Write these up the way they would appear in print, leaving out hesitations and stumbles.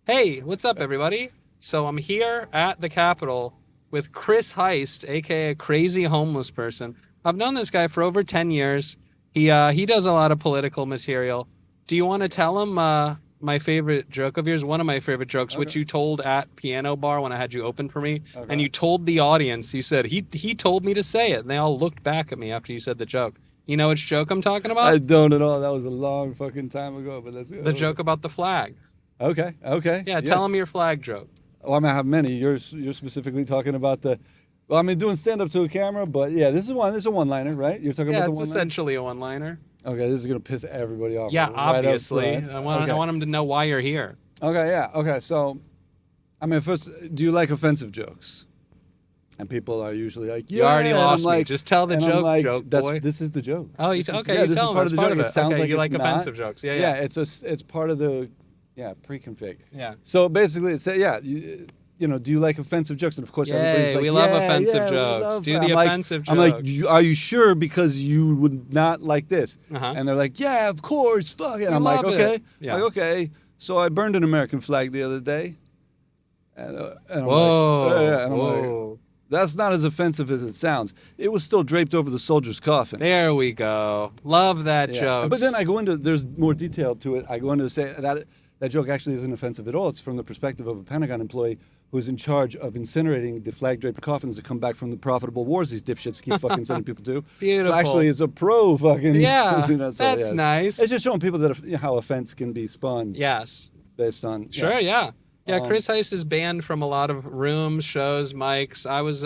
Hey, what's up, everybody? So I'm here at the Capitol with Chris Heist, aka Crazy Homeless Person. I've known this guy for over 10 years. He does a lot of political material. Do you want to tell him my favorite joke of yours? One of my favorite jokes, which Okay. you told at Piano Bar when I had you open for me, and Okay. you told the audience. You said he told me to say it, and they all looked back at me after you said the joke. You know which joke I'm talking I about? don't at all. That was a long fucking time ago, but let's The go. joke about the flag. Okay. Okay. Yeah, tell him Yes. your flag joke. Well, I mean, I have many. You're specifically talking about the. Well, I mean, doing stand up to a camera, but yeah, this is one. This is a one liner, right? You're talking Yeah, about the it's one liner. essentially a one-liner. Okay, this is gonna piss everybody off. Yeah, right up obviously. front. I Okay. want him to know why you're here. Okay. Yeah. Okay. So, I mean, first, do you like offensive jokes? And people are usually like, You already and I'm lost me. like- Just tell the and I'm joke, like, joke that's, boy. This is the joke. Oh, This is- okay. yeah, You this tell is him part it's of the part joke. of It it. sounds Okay, like you like it's not. offensive jokes. Yeah, Yeah, yeah. it's part of the pre-config. Yeah. So basically, it's you know, do you like offensive jokes? And of course, everybody's Yay, like, we love yeah, offensive yeah, we jokes. love Do it. the I'm like- offensive I'm like, jokes. are you sure? Because you would not like this. Uh-huh. And they're like, yeah, of course, fuck it. We I'm like, love it. okay, Yeah. like okay. So I burned an American flag the other day, and I'm Whoa. like, yeah, and I'm like, Whoa. that's not as offensive as it sounds. It was still draped over the soldier's coffin. There we go. Love that Yeah. joke. But then I go into there's more detail to it. I go into say that joke actually isn't offensive at all. It's from the perspective of a Pentagon employee who's in charge of incinerating the flag draped coffins that come back from the profitable wars these dipshits keep fucking sending people to. Beautiful. So actually, it's a pro fucking. Yeah, you know, so, that's yeah. nice. It's just showing people that how offense can be spun Yes. based on. Sure, yeah. Yeah, Um, Chris Heist is banned from a lot of rooms, shows, mics. I was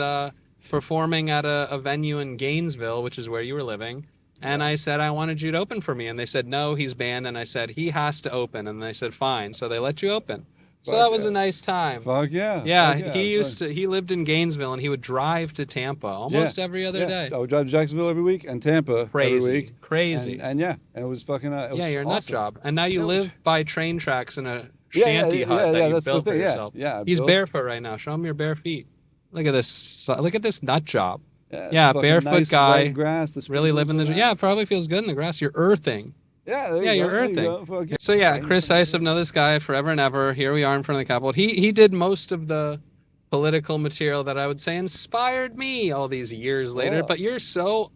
performing at a venue in Gainesville, which is where you were living, and I said I wanted you to open for me, and they said no, he's banned, and I said he has to open, and they said fine, so they let you open. So Fuck that was yeah. a nice time. Fuck yeah. Yeah, Fuck he lived in Gainesville, and he would drive to Tampa almost every other day. I would drive to Jacksonville every week and Tampa Crazy, every week. crazy. And yeah, and it was fucking. It was Yeah, you're a nut awesome. job, and now you It was- live by train tracks in a Yeah, shanty yeah, hut yeah, that yeah, you that's the built for thing, yeah, yourself. yeah, I He's built- barefoot right now. Show him your bare feet. Look at this. Look at this nut job. Yeah, Yeah, fucking barefoot nice guy, wet grass. The Really living the. sprinkles Yeah, around. it probably feels good in the grass. You're earthing. Yeah, there Yeah, you you're go, there you earthing. go, fuck yeah. So yeah, Chris Heist, I've known this guy forever and ever. Here we are in front of the Capitol. He did most of the political material that I would say inspired me all these years later. Yeah. But you're so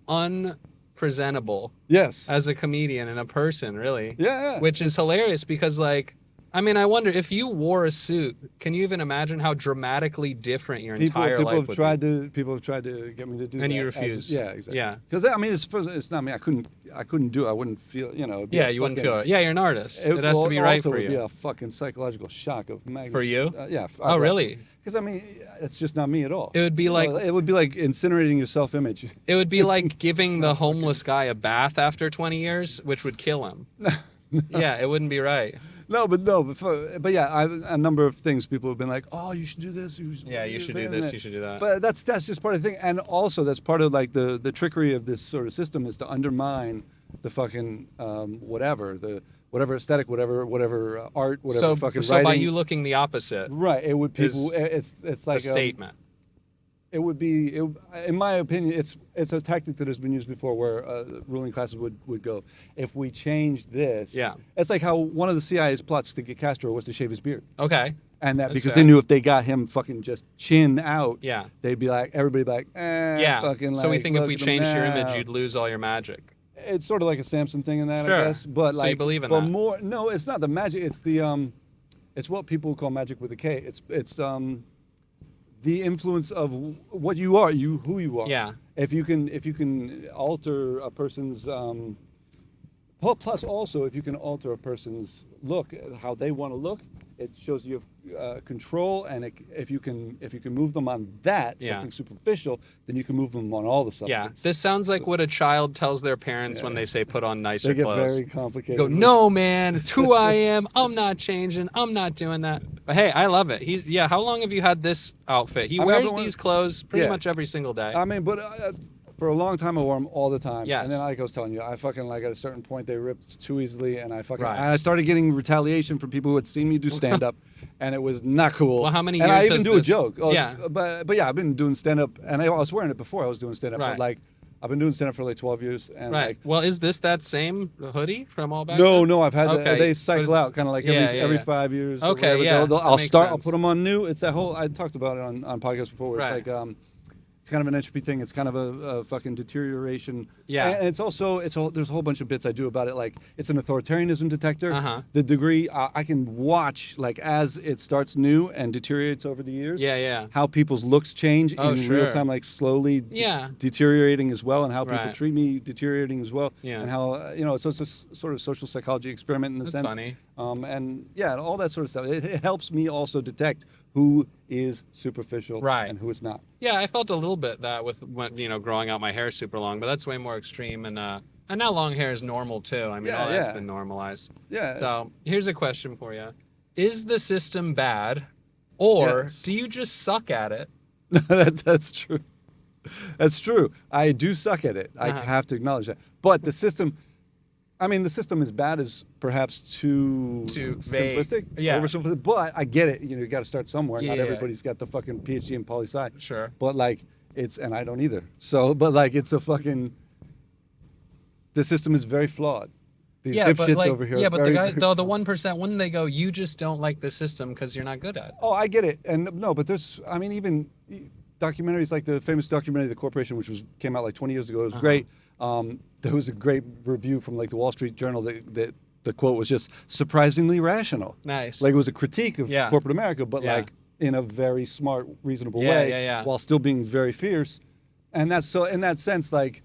unpresentable Yes. as a comedian and a person, really. Yeah, yeah. Which is hilarious because, like, I mean, I wonder if you wore a suit, can you even imagine how dramatically different your entire life would be? People have tried to get me to do that. And you as- refuse. yeah, exactly. Yeah. Because I mean, it's not me. I couldn't do it. I wouldn't feel. You know. it'd be Yeah, a you wouldn't fucking- feel it. Yeah, you're an artist. It has to be right also for would be you. a fucking psychological shock of magnitude. For you? Yeah. Oh, really? Because I mean, it's just not me at all. It would be like it would be like incinerating your self-image. it would be like giving the homeless guy a bath after 20 years, which would kill him. Yeah, it wouldn't be right. But yeah, a number of things people have been like, oh, you should do this. Yeah, you should do this, you should do that. But that's just part of the thing, and also that's part of like the trickery of this sort of system is to undermine the fucking whatever aesthetic, whatever art, whatever So, fucking so writing. by you looking the opposite, Right, it would is people. It's like a statement. it would be, in my opinion, it's a tactic that has been used before, where ruling classes would go, if we change this. Yeah. It's like how one of the CIA's plots to get Castro was to shave his beard, Okay. and that That's because fair. they knew if they got him fucking just chin out, Yeah. they'd be like, everybody be like, Yeah. fucking. So we like, think if look we at him changed your image, now. you'd lose all your magic. It's sort of like a Samson thing in that, Sure. I guess. But So you like, believe in but that? more. No, it's not the magic. It's it's what people call magic with a K. It's the influence of what you are, who you are. Yeah. If you can alter a person's plus also if you can alter a person's look, how they want to look, it shows you have control, and if you can move them on that Yeah. something superficial, then you can move them on all the Yeah. substance. This sounds like what a child tells their parents when Yeah. they say put on nicer They get clothes. very complicated. Go, no, man, it's who I am. I'm not changing. I'm not doing that. But hey, I love it. How long have you had this outfit? He I mean, I've wears been wearing- these clothes pretty Yeah. much every single day. I mean, but for a long time I wore them all the time. Yes. And then like I was telling you, I fucking like at a certain point they ripped too easily, and I fucking Right. and I started getting retaliation from people who had seen me do stand up, and it was not cool. Well, how many and I years even has do this- a joke. Yeah. But yeah, I've been doing stand up, and I was wearing it before I was doing stand up. Right. But like I've been doing stand-up for like 12 years, and Right. like Well, is this that same hoodie from all back no, then? no, I've had Okay, they but cycle it's- out kind of like every 5 years. or Okay, whatever. yeah, They'll- that I'll makes start. I'll sense. put them on new. It's that whole I talked about it on podcasts before. Where Right. it's like it's kind of an entropy thing. It's kind of a fucking deterioration. Yeah. And it's also there's a whole bunch of bits I do about it. Like it's an authoritarianism detector. Uh-huh. The degree I can watch like as it starts new and deteriorates over the years. Yeah, yeah. How people's looks change Oh, in sure. real time, like slowly Yeah. deteriorating as well, and how people Right. treat me deteriorating as well. Yeah. And how so it's a sort of social psychology experiment in the That's sense. funny. And yeah, all that sort of stuff. It helps me also detect who is superficial Right. and who is not. Yeah, I felt a little bit that with when, growing out my hair super long, but that's way more extreme. And now long hair is normal too. I mean, Yeah, all that's yeah. been normalized. Yeah. So here's a question for you: is the system bad, or Yes. do you just suck at it? That's true. That's true. I do suck at it. I Uh-huh. have to acknowledge that. But the system, I mean, the system is bad as perhaps too vague. simplistic, Yeah. oversimplistic. But I get it. You got to start somewhere. Not Yeah. everybody's got the fucking PhD in poli sci. Sure. But like, and I don't either. So, but like, it's a fucking. The system is very flawed. These dipshits over here. Yeah, are but very, the guy, very the flawed. 1%, when they go, you just don't like the system because you're not good at it. Oh, I get it. And no, but there's, I mean, even documentaries like the famous documentary, The Corporation, which came out like 20 years ago. It was great. There was a great review from like the Wall Street Journal that the quote was just surprisingly rational. Nice. Like it was a critique of Yeah. corporate America, but Yeah. like in a very smart, reasonable Yeah, way, yeah. while still being very fierce. And that's so in that sense, like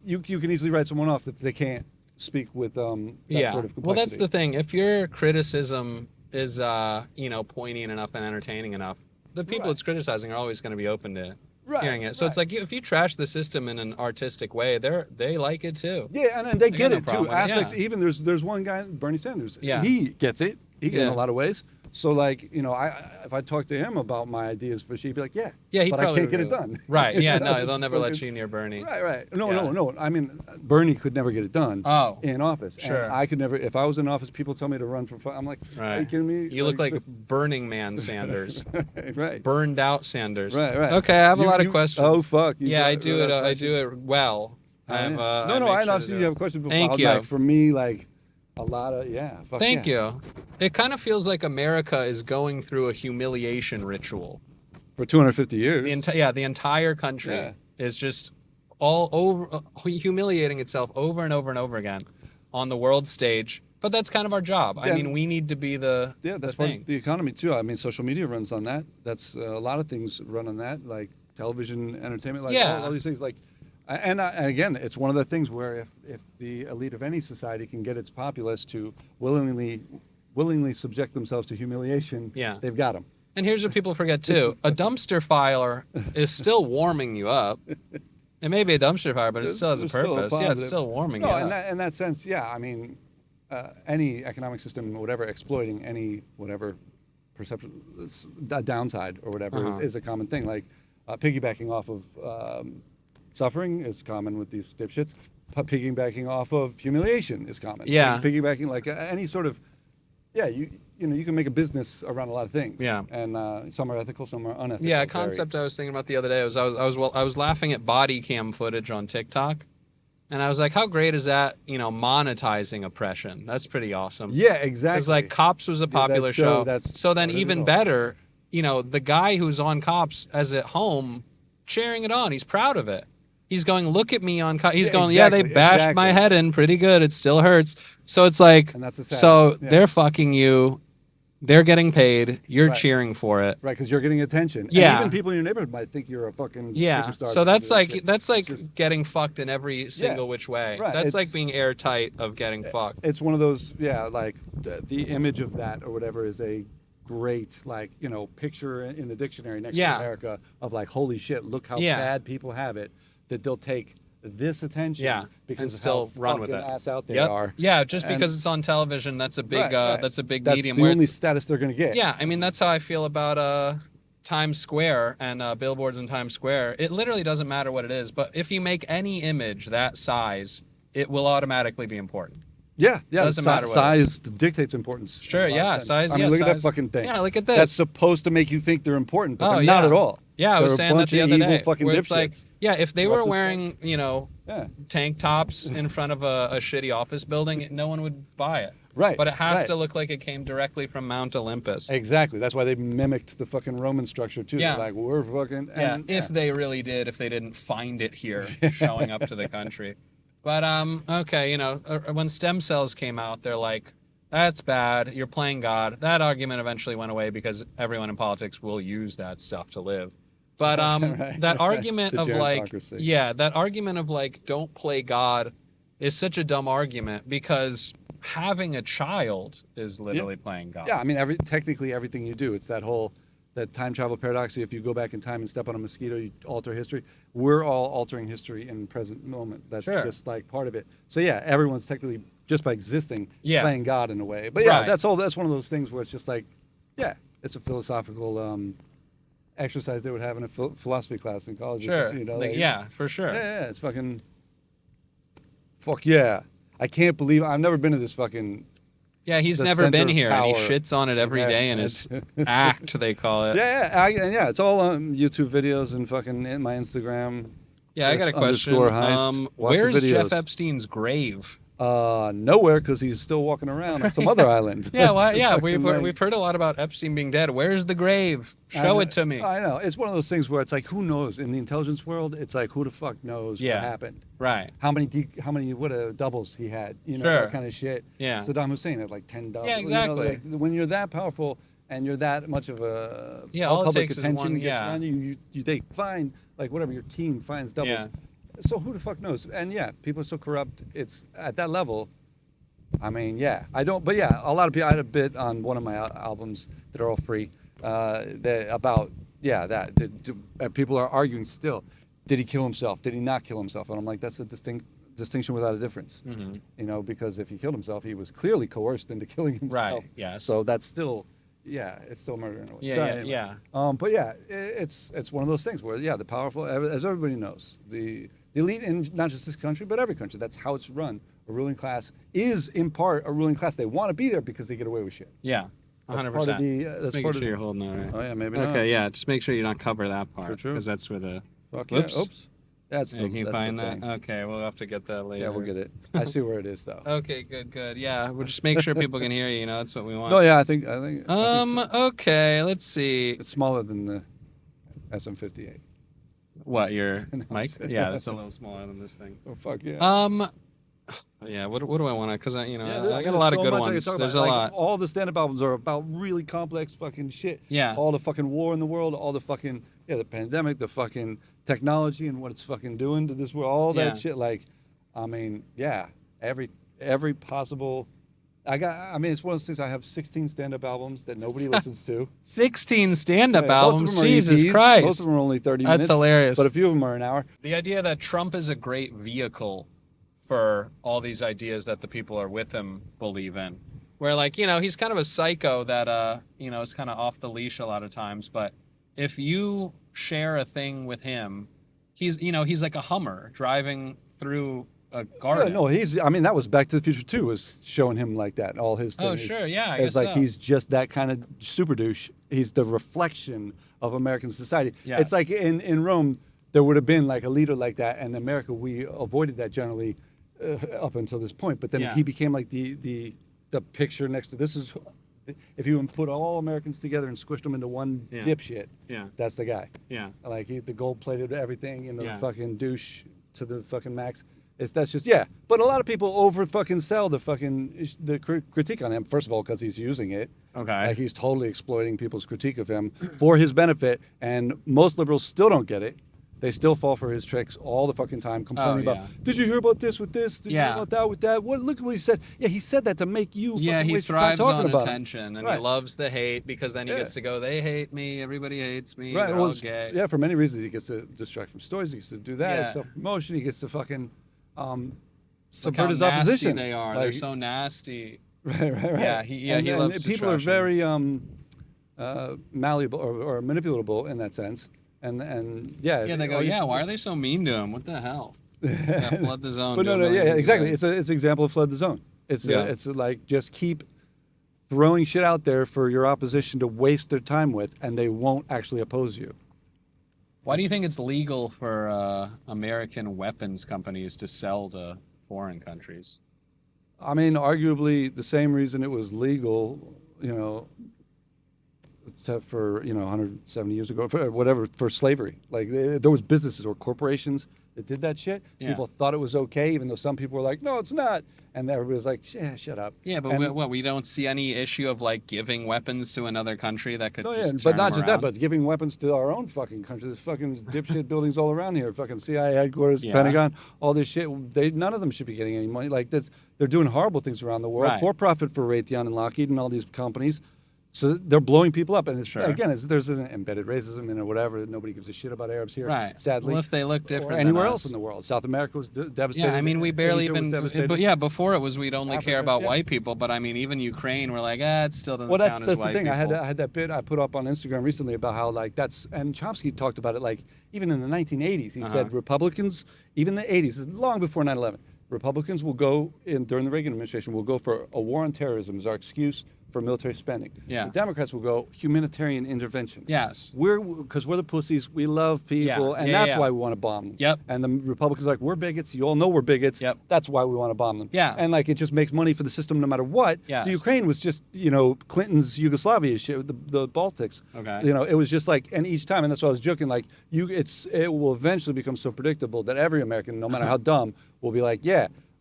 you can easily write someone off that they can't speak with that sort of complexity. Well, that's the thing. If your criticism is, poignant enough and entertaining enough, the people Right. it's criticizing are always going to be open to Right, hearing it. So it's right. like if you trash the system in an artistic way, they like it too. Yeah, and they get got no it problem too. with it, Aspects. yeah. Even there's one guy, Bernie Sanders. Yeah. He gets it. In Yeah. a lot of ways. So like if I talk to him about my ideas for she'd be like, yeah, Yeah, he but I probably can't get it would. done. Right. Yeah. You know, No, it's they'll never let fucking- you near Bernie. Right. Yeah. No. I mean, Bernie could never get it done. Oh. In office. Sure. And I could never. If I was in office, people tell me to run for. I'm like, are you kidding me? You look like Burning Man Sanders. right. Burned out Sanders. Right. Okay, I have a lot of You- questions. Oh fuck. You Yeah, got I a do lot it. of I do questions? it well. I have, No, I no. make I sure know to do you have it. a question. Thank you. Like, for me, like a lot of fuck Thank yeah. you. It kind of feels like America is going through a humiliation ritual. For 250 years. The entire country Yeah. is just all over humiliating itself over and over and over again on the world stage. But that's kind of our job. I Yeah. mean, we need to be the That's the part thing. of the economy too. I mean, social media runs on that. That's a lot of things run on that, like television, entertainment, like Yeah. all these things. Like, and again, it's one of the things where if the elite of any society can get its populace to willingly subject themselves to humiliation, Yeah. they've got them. And here's what people forget too: a dumpster fire is still warming you up. It may be a dumpster fire, but it still has a There's still purpose. Yeah, it's positive. still warming No, you in up. that sense, yeah. I mean, any economic system, whatever, exploiting any whatever perception, downside or whatever Uh-huh. is a common thing. Like piggybacking off of suffering is common with these dipshits. Piggybacking off of humiliation is common. Yeah. Piggybacking like any sort of, you can make a business around a lot of things. Yeah. And some are ethical, some are unethical. Yeah, a Very- concept I was thinking about the other day was I was laughing at body cam footage on TikTok, and I was like, how great is that? Monetizing oppression. That's pretty awesome. Yeah, exactly. Because like Cops was a popular show, show. that's So then started it even all. better, the guy who's on Cops as at home, cheering it on. He's proud of it. He's going, look at me on Cops. He's Yeah, going, exactly, they bashed my exactly. head in pretty good. It still hurts. So it's like, And that's the sad so thing, yeah. they're fucking you. They're getting paid. You're Right. cheering for it. Right, because you're getting attention. Yeah. And even people in your neighborhood might think you're a fucking Yeah. superstar. So that's because of like shit. that's like It's just- getting fucked in every single which way. Right, That's it's- like being airtight of getting fucked. It's one of those, like the image of that or whatever is a great, picture in the dictionary next Yeah. to America of like, holy shit, look how Yeah. bad people have it, that they'll take this attention Yeah, because and of still how run with fucking it. ass out they Yep. are. Yeah, just And- because it's on television, that's a big Right. that's a big That's medium the where only it's, status they're going to get. yeah, I mean that's how I feel about Times Square and billboards in Times Square. It literally doesn't matter what it is, but if you make any image that size, it will automatically be important. Yeah. Doesn't matter what it size dictates importance. in Sure, a lot of yeah, sense. size. I mean, yeah, look at that size. fucking thing. Yeah, look at this. That's supposed to make you think they're important, but Oh, they're not yeah. at all. Yeah, I was They're a saying that bunch the of other evil day. fucking Where it's like, dipshits. Yeah, if they Rough were as fuck. wearing, Yeah. tank tops in front of a shitty office building, no one would buy it. Right. But it has right. to look like it came directly from Mount Olympus. Exactly. That's why they mimicked the fucking Roman structure too. Yeah. They're like, we're fucking. Yeah, And, if they really did, if they didn't find it here, showing up to the country. But okay, when stem cells came out, they're like, that's bad. You're playing God. That argument eventually went away because everyone in politics will use that stuff to live. But Right, that right. argument The of like, gerontocracy. yeah, that argument of like, don't play God, is such a dumb argument because having a child is literally playing God. Yeah, I mean, technically everything you do, it's that time travel paradox. If you go back in time and step on a mosquito, you alter history. We're all altering history in the present moment. That's Sure. just like part of it. So yeah, everyone's technically just by existing Yeah. playing God in a way. But yeah, Right. that's one of those things where it's just like, yeah, it's a philosophical exercise they would have in a philosophy class in college. Sure. Or something, Like, yeah, for sure. yeah, it's fucking. Fuck yeah! I can't believe I've never been to this fucking. Yeah, he's The never center been of here, and he power. shits on it every Yeah, day in his act, they call it. Yeah, it's all on YouTube videos and fucking in my Instagram. Yeah, I got a Chris question. _Heist. Watch the Where's Jeff videos. Epstein's grave? Nowhere, because he's still walking around on some other island. Yeah, well, yeah, Fucking we've heard a lot about Epstein being dead. Where's the grave? Show it to me. I know. It's one of those things where it's like, who knows? In the intelligence world, it's like, who the fuck knows Yeah. what happened? Right. How many doubles he had? Sure. That kind of shit. Yeah. Saddam Hussein had like 10 doubles. Yeah, exactly. Like, when you're that powerful and you're that much of a Yeah, all it public takes is attention one- gets yeah. around you, they find like whatever your team finds doubles. Yeah. So who the fuck knows? And yeah, people are so corrupt. It's at that level. I mean, yeah, I don't. But yeah, a lot of people. I had a bit on one of my albums that are all free. About people are arguing still. Did he kill himself? Did he not kill himself? And I'm like, that's a distinction without a difference. Mm-hmm. Because if he killed himself, he was clearly coerced into killing himself. Right, yes. So that's still, it's still murder in a way. Yeah, So yeah, anyway. yeah. But yeah, it's one of those things where the powerful, as everybody knows, the elite in not just this country but every country. That's how it's run. A ruling class is in part a ruling class. They want to be there because they get away with shit. Yeah, That's 100%. part of the. Just That's making part sure of. you're holding that right. Oh yeah, maybe not. Okay, yeah, just make sure you don't cover that part. True. Because that's where the... Fuck Whoops. yeah. Oops. That's Yeah, the. can you that's find the that? thing. Okay, we'll have to get that later. Yeah, we'll get it. I see where it is though. Okay, good. Yeah, we'll just make sure people can hear you. That's what we want. No, yeah, I think so. Okay, let's see. It's smaller than the SM58. What, your No, mic? shit. Yeah, it's a little smaller than this thing. Oh fuck yeah. Yeah, what do I want to? Because I got a there's lot of so good much I could ones. talk There's about. a Like, lot. All the stand-up albums are about really complex fucking shit. Yeah. All the fucking war in the world, all the fucking the pandemic, the fucking technology and what it's fucking doing to this world, all that Yeah. shit. Like, I mean, yeah, every possible. It's one of those things. I have 16 stand-up albums that nobody listens to. 16 stand-up Yeah, most of albums. them are Jesus EPs. Christ. Most of them are only 30 That's minutes. hilarious. But a few of them are an hour. The idea that Trump is a great vehicle for all these ideas that the people are with him believe in. Where, like, he's kind of a psycho that, is kind of off the leash a lot of times. But if you share a thing with him, he's like a Hummer driving through a garden. Yeah, no, that was Back to the Future 2 was showing him like that. All his things. Oh, sure, yeah, I It's guess like so. he's just that kind of super douche. He's the reflection of American society. Yeah. It's like in Rome, there would have been like a leader like that, and in America we avoided that generally up until this point. But then Yeah. he became like the picture next to this is. If you put all Americans together and squished them into one Yeah. dipshit, Yeah. that's the guy. Yeah. Like the gold-plated everything, Yeah. fucking douche to the fucking max. That's just But a lot of people over fucking sell the critique on him. First of all, because he's using it. Okay. Like he's totally exploiting people's critique of him for his benefit, and most liberals still don't get it. They still fall for his tricks all the fucking time, complaining yeah. about. Did you hear about this with this? Did you hear about that with that? Look at what he said. Yeah, he said that to make you. Yeah, fucking he waste your time thrives talking on about him. attention, and Right. he loves the hate because then he Yeah. gets to go, they hate me, everybody hates me, Right. they're Well, all gay. yeah, for many reasons, he gets to distract from stories. He gets to do that. Yeah. Self-promotion. He gets to fucking Look subvert how his nasty opposition. they are. They're so nasty. Right. Yeah, he and loves to people are trash very malleable or manipulatable in that sense. And Yeah, they go, why are they so mean to him? What the hell? Yeah, flood the zone. But do a no, million things exactly. a day. It's an example of flood the zone. It's Yeah. it's like just keep throwing shit out there for your opposition to waste their time with, and they won't actually oppose you. Why do you think it's legal for American weapons companies to sell to foreign countries? I mean, arguably the same reason it was legal, except for 170 years ago, for whatever, for slavery. Like there was businesses or corporations that did that shit. Yeah. People thought it was okay, even though some people were like, no, it's not, and everybody was like, yeah, shut up. Yeah, but we don't see any issue of like giving weapons to another country that could just but turn not them just around? that, but giving weapons to our own fucking country. There's fucking dipshit buildings all around here, fucking CIA headquarters, Yeah. Pentagon, all this shit. None of them should be getting any money. Like this, they're doing horrible things around the world Right. for profit for Raytheon and Lockheed and all these companies. So they're blowing people up, and it's, Sure. again, there's an embedded racism in it or whatever. Nobody gives a shit about Arabs here, Right. sadly. Well, if they look or different anywhere than else us. in the world. South America was devastated. Yeah, I mean, we barely Asia was even. devastated. But yeah, before it was we'd only care Africa, about yeah. white people. But I mean, even Ukraine, we're like, it still doesn't Well, that's count as the white thing. people. I had that bit I put up on Instagram recently about how and Chomsky talked about it like even in the 1980s. He said Republicans, even the 80s, is long before 9/11. Republicans will go during the Reagan administration will go for a war on terrorism as our excuse for military spending. Yeah. The Democrats will go humanitarian intervention. Yes. Because we're the pussies. We love people, and that's why we want to bomb them. Yep. And the Republicans are like, we're bigots. You all know we're bigots. Yep. That's why we want to bomb them. Yeah. And like it just makes money for the system no matter what. Yes. So Ukraine was just Clinton's Yugoslavia shit, the Baltics. Okay. It was just like, and each time, and that's why I was joking. Like it will eventually become so predictable that every American, no matter how dumb, will be like,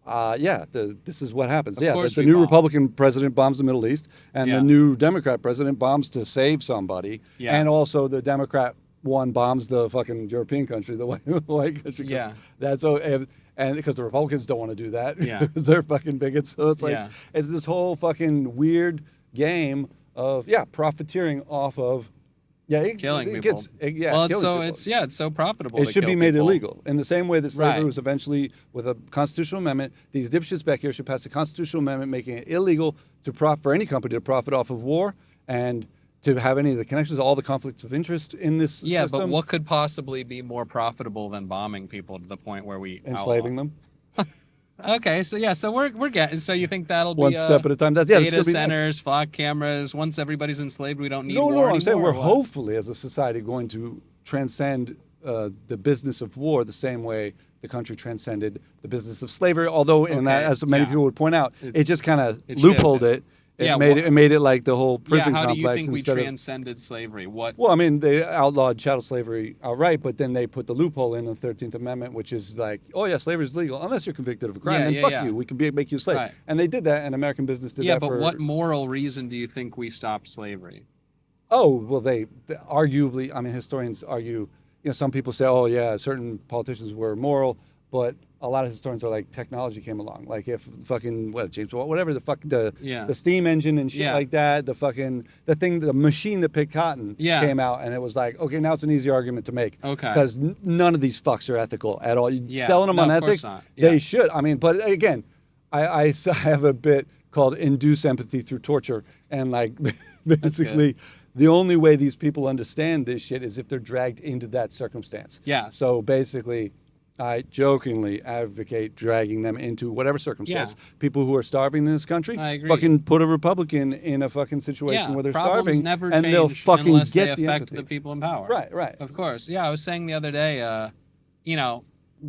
this is what happens. Of course the we new bomb. Republican president bombs the Middle East, and Yeah. the new Democrat president bombs to save somebody, Yeah. and also the Democrat one bombs the fucking European country, the white country. 'Cause Yeah. That's so, and because the Republicans don't want to do that, Yeah. because they're fucking bigots. So it's like Yeah. it's this whole fucking weird game of profiteering off of. Killing it people. Gets, well, killing it's people. so profitable. It to should be kill made people. illegal. In the same way that slavery Right. was eventually, with a constitutional amendment, these dipshits back here should pass a constitutional amendment making it illegal for any company to profit off of war and to have any of the connections, all the conflicts of interest in this Yeah, system. but what could possibly be more profitable than bombing people to the point where we Enslaving them. Okay, so we're getting. So you think that'll be One step at a time. That's gonna data be next. centers, fog cameras. Once everybody's enslaved, we don't need No, war no, anymore. I'm saying we're or what? hopefully as a society going to transcend the business of war the same way the country transcended the business of slavery. Although, in that, Okay, as many yeah. people would point out, it just kind of it loopholed shifted. it. It Yeah, made it like the whole prison how complex do you think we instead of. transcended slavery? What? Well, I mean, they outlawed chattel slavery outright, but then they put the loophole in the 13th Amendment, which is like, oh yeah, slavery is legal unless you're convicted of a crime. Yeah, then yeah, fuck yeah. you, we can make you a slave. Right. And they did that, and American business did Yeah, that but for. what moral reason do you think we stopped slavery? Oh well, they arguably. I mean, historians argue. Some people say, oh yeah, certain politicians were moral, but a lot of historians are like, technology came along. Like if fucking James Watt, whatever the steam engine and shit Yeah. like that, the machine that picked cotton came out, and it was like, okay, now it's an easy argument to make. Okay. Because none of these fucks are ethical at all. Yeah. Selling them No, on of course ethics, not. Yeah. they should. I mean, but again, I have a bit called induce empathy through torture, and like basically. The only way these people understand this shit is if they're dragged into that circumstance. Yeah. So basically, I jokingly advocate dragging them into whatever circumstance. Yeah. People who are starving in this country, I agree. fucking put a Republican in a fucking situation where they're problems starving, never and change they'll fucking unless get they the affect empathy. the people in power. Right. Of course. Yeah, I was saying the other day,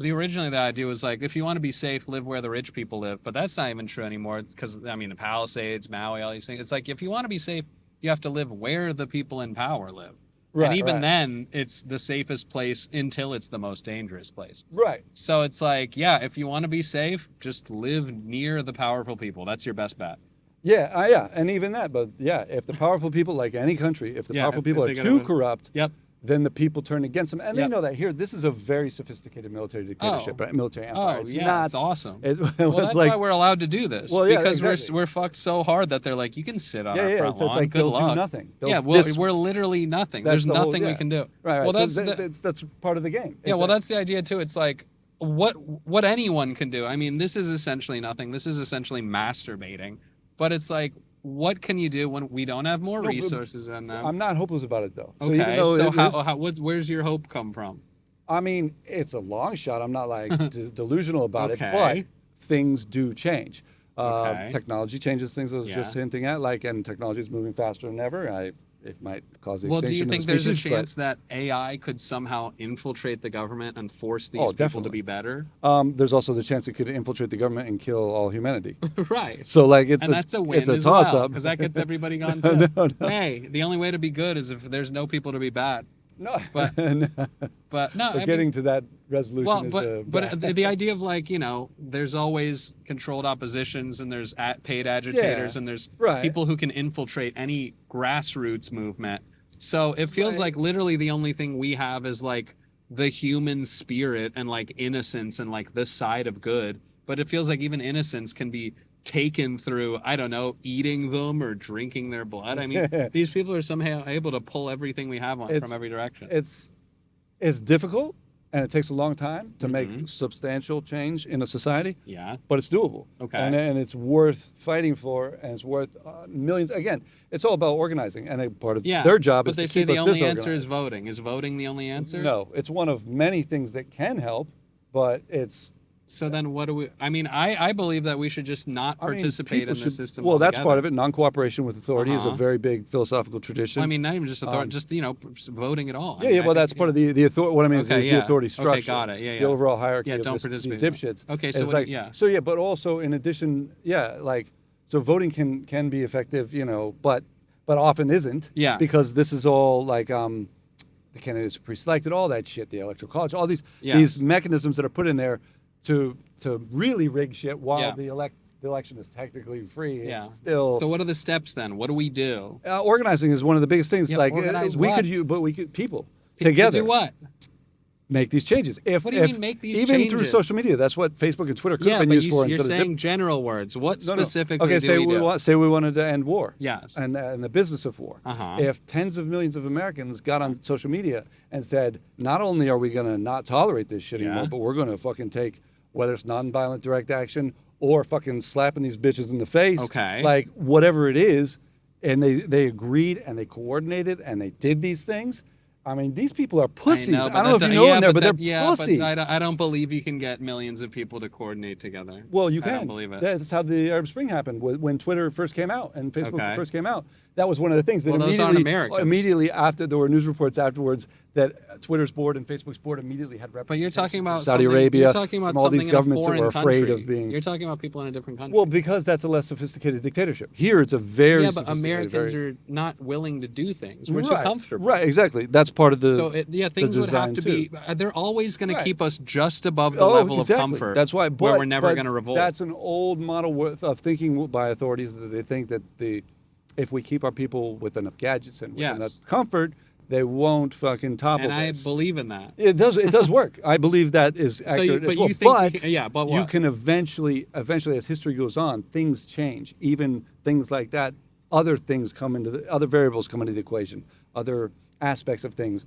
originally the idea was like, if you want to be safe, live where the rich people live. But that's not even true anymore because, I mean, the Palisades, Maui, all these things. It's like, if you want to be safe, you have to live where the people in power live. Right, and even right. then, it's the safest place until it's the most dangerous place. Right. So it's like, yeah, if you want to be safe, just live near the powerful people. That's your best bet. Yeah, and even that. But yeah, if the powerful people, like any country, if the powerful people if are they too gotta- corrupt, Yep. then the people turn against them. And they Yep. know that here, this is a very sophisticated military dictatorship, right? Military empire. It's yeah, not. it's awesome. Well, Well, it's that's like, why we're allowed to do this. Well, yeah, because exactly. we're fucked so hard that they're like, you can sit on our yeah, front it's lawn. like Good they'll luck. do nothing. Yeah, we're literally nothing. There's the whole- nothing we yeah. can do. Right. Well, So that's part of the game. yeah. It's Well, like- that's the idea too. It's like what anyone can do. I mean, this is essentially nothing. This is essentially masturbating. But it's like, what can you do when we don't have more No, but resources than them? I'm not hopeless about it though. So okay. even though So where's your hope come from? I mean, it's a long shot. I'm not like delusional about it, Okay. but things do change. Okay. Technology changes things. I was Yeah. just hinting at, and technology is moving faster than ever. it might cause the Well, do you extinction think of the there's a species, chance that AI could somehow infiltrate the government and force these Oh, people to definitely. be better? There's also the chance it could infiltrate the government and kill all humanity. Right. So like it's And that's a win it's a as toss well, up. because that gets everybody gone too. No. Hey, the only way to be good is if there's no people to be bad. No, But no. But no, But getting to that resolution well, is but the idea of like, there's always controlled oppositions and there's paid agitators Yeah, and there's right. people who can infiltrate any grassroots movement. So it feels like literally the only thing we have is like the human spirit and like innocence and like this side of good. But it feels like even innocence can be taken through, I don't know, eating them or drinking their blood. I mean, these people are somehow able to pull everything we have from every direction. It's difficult and it takes a long time to make substantial change in a society. Yeah. But it's doable. Okay. And it's worth fighting for, and it's worth millions. Again, it's all about organizing, and a part of their job is to keep us But they say the only answer is disorganized. voting. Is voting the only answer? No, it's one of many things that can help, but it's. So then what do we... I mean, I believe that we should just not participate in the should, system Well, that's altogether. part of it. Non-cooperation with authority is a very big philosophical tradition. Well, I mean, not even just authority, just, voting at all. I Yeah, mean, yeah, well, that's part of the authority. What I mean is the authority structure. Okay, got it. Yeah, The overall hierarchy Yeah, of don't these participate. dipshits. Okay, so is what, yeah. So yeah, but also in addition, so voting can be effective, but often isn't. Yeah. Because this is all like the candidates are pre-selected, all that shit, the electoral college, all these mechanisms that are put in there to really rig shit while the election is technically free. Yeah. Still. So what are the steps then? What do we do? Organizing is one of the biggest things. Yeah, like organize we what? could use, but we could people together To do what? make these changes. What do you mean make these even changes? through social media? That's what Facebook and Twitter could have Yeah, been but used for. you're Instead saying of general words. What No. specifically Okay, do we do? say we wanted to end war. Yes. And the business of war. Uh-huh. If tens of millions of Americans got on social media and said, not only are we going to not tolerate this shit anymore, but we're going to fucking take, whether it's nonviolent direct action or fucking slapping these bitches in the face, like whatever it is, and they agreed and they coordinated and they did these things. I mean, these people are pussies. I don't know if you know in there, but they're pussies. But I don't believe you can get millions of people to coordinate together. Well, you can. I don't believe it. That's how the Arab Spring happened when Twitter first came out and Facebook first came out. That was one of the things that those aren't Americans. immediately after there were news reports afterwards that Twitter's board and Facebook's board immediately had representation. But you're talking about Saudi Arabia, You're talking about from all these something governments in a that were foreign afraid country. of being. You're talking about people in a different country. Well, because that's a less sophisticated dictatorship. Here, it's a very but Americans are not willing to do things. We're too comfortable. Right, exactly. That's part of the. So things would have to be. They're always going to keep us just above the level of comfort. That's why. Where we're never going to revolt. That's an old model of thinking by authorities that they think that if we keep our people with enough gadgets and with enough comfort, they won't fucking topple this. this. I believe in that. It does work. I believe that is accurate as well. But you can eventually, as history goes on, things change. Even things like that, other things other variables come into the equation. Other aspects of things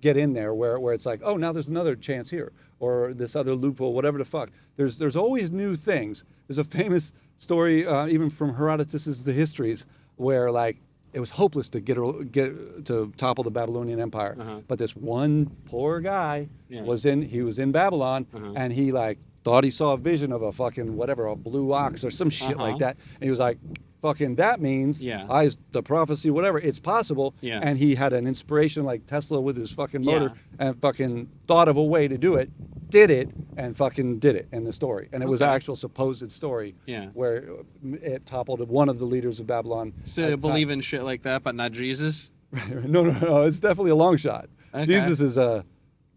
get in there where it's like, oh, now there's another chance here, or this other loophole, whatever the fuck. There's always new things. There's a famous story, even from Herodotus' The Histories, where like it was hopeless to get to topple the Babylonian Empire, but this one poor guy was in Babylon, and he like thought he saw a vision of a fucking a blue ox or some shit like that, and he was like, fucking that means the prophecy, whatever, it's possible. And he had an inspiration like Tesla with his fucking motor and fucking thought of a way to do it, did it, and fucking did it in the story. And it was an actual supposed story where it toppled one of the leaders of Babylon. So you believe in shit like that, but not Jesus? No, it's definitely a long shot. Okay. Jesus is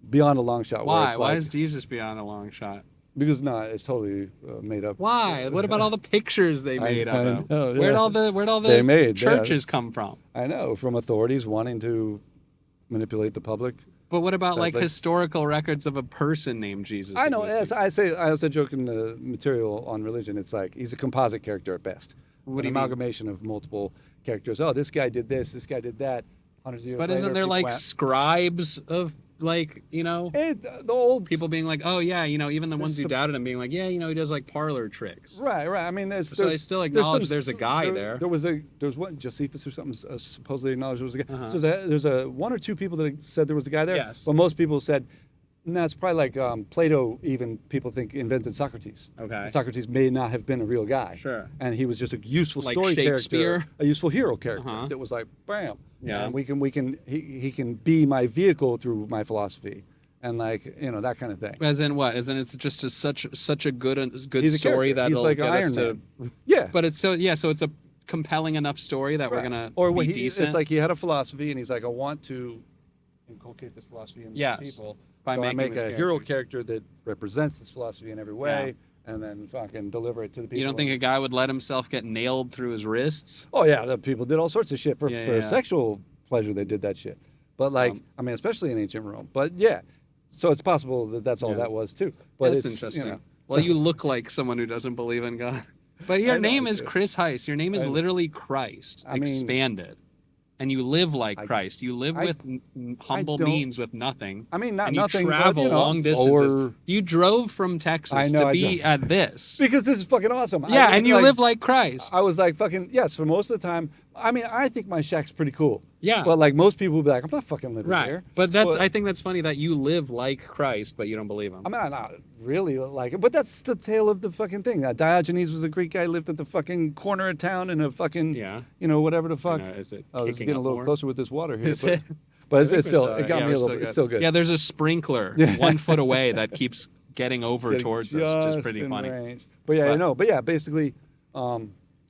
beyond a long shot. Why? Why is Jesus beyond a long shot? Because it's totally made up. Why? What about all the pictures they made of him? Where'd all the churches come from? I know, from authorities wanting to manipulate the public. But what about like historical records of a person named Jesus? I know. I also joke in the material on religion. It's like he's a composite character at best. What do you amalgamation of multiple characters. Oh, this guy did this. This guy did that. Hundreds of years later. But isn't there like scribes of the old people being like, oh yeah, even the ones who doubted him being like, yeah, he does like parlor tricks. Right. I mean, they still acknowledge there's a guy there. There was one Josephus or something supposedly acknowledged there was a guy. So there's one or two people that said there was a guy there. Yes. But most people said And that's probably like Plato. Even people think invented Socrates. Okay. Socrates may not have been a real guy. Sure. And he was just a useful Like story Shakespeare? character, a useful hero character Uh-huh. that was like, bam. Yeah. And he can be my vehicle through my philosophy, and like that kind of thing. As in what? As in it's just such a good He's a story character. He's that'll like get us to. Iron Man. Yeah. But it's so it's a compelling enough story that we're gonna be decent. It's like he had a philosophy, and he's like, I want to inculcate this philosophy in people. By So I making make this a hero character that represents this philosophy in every way, and then fucking deliver it to the people. You don't think a guy would let himself get nailed through his wrists? Oh yeah, the people did all sorts of shit for Yeah. sexual pleasure. They did that shit, but like I mean, especially in ancient Rome. But yeah, so it's possible that that's all that was too. But That's it's interesting. Well, you look like someone who doesn't believe in God. But your name is Chris Heist. Your name is literally Christ expanded. And you live like Christ. You live with humble means, with nothing. I mean, not and nothing. You travel but, long distances. Or, you drove from Texas to be at this. Because this is fucking awesome. Yeah, and you live like Christ. I was like fucking yes. For most of the time, I mean, I think my shack's pretty cool. Yeah. But like most people will be like, I'm not fucking living here. But I think that's funny that you live like Christ, but you don't believe him. I mean, I'm not really like it, but that's the tale of the fucking thing. Diogenes was a Greek guy, lived at the fucking corner of town in a fucking, whatever the fuck. Is it I was getting a little closer with this water here. Is it? But it's still, it got me a little bit. It's still good. Yeah, there's a sprinkler 1 foot away that keeps getting over towards us, which is pretty funny. Range. But yeah, basically,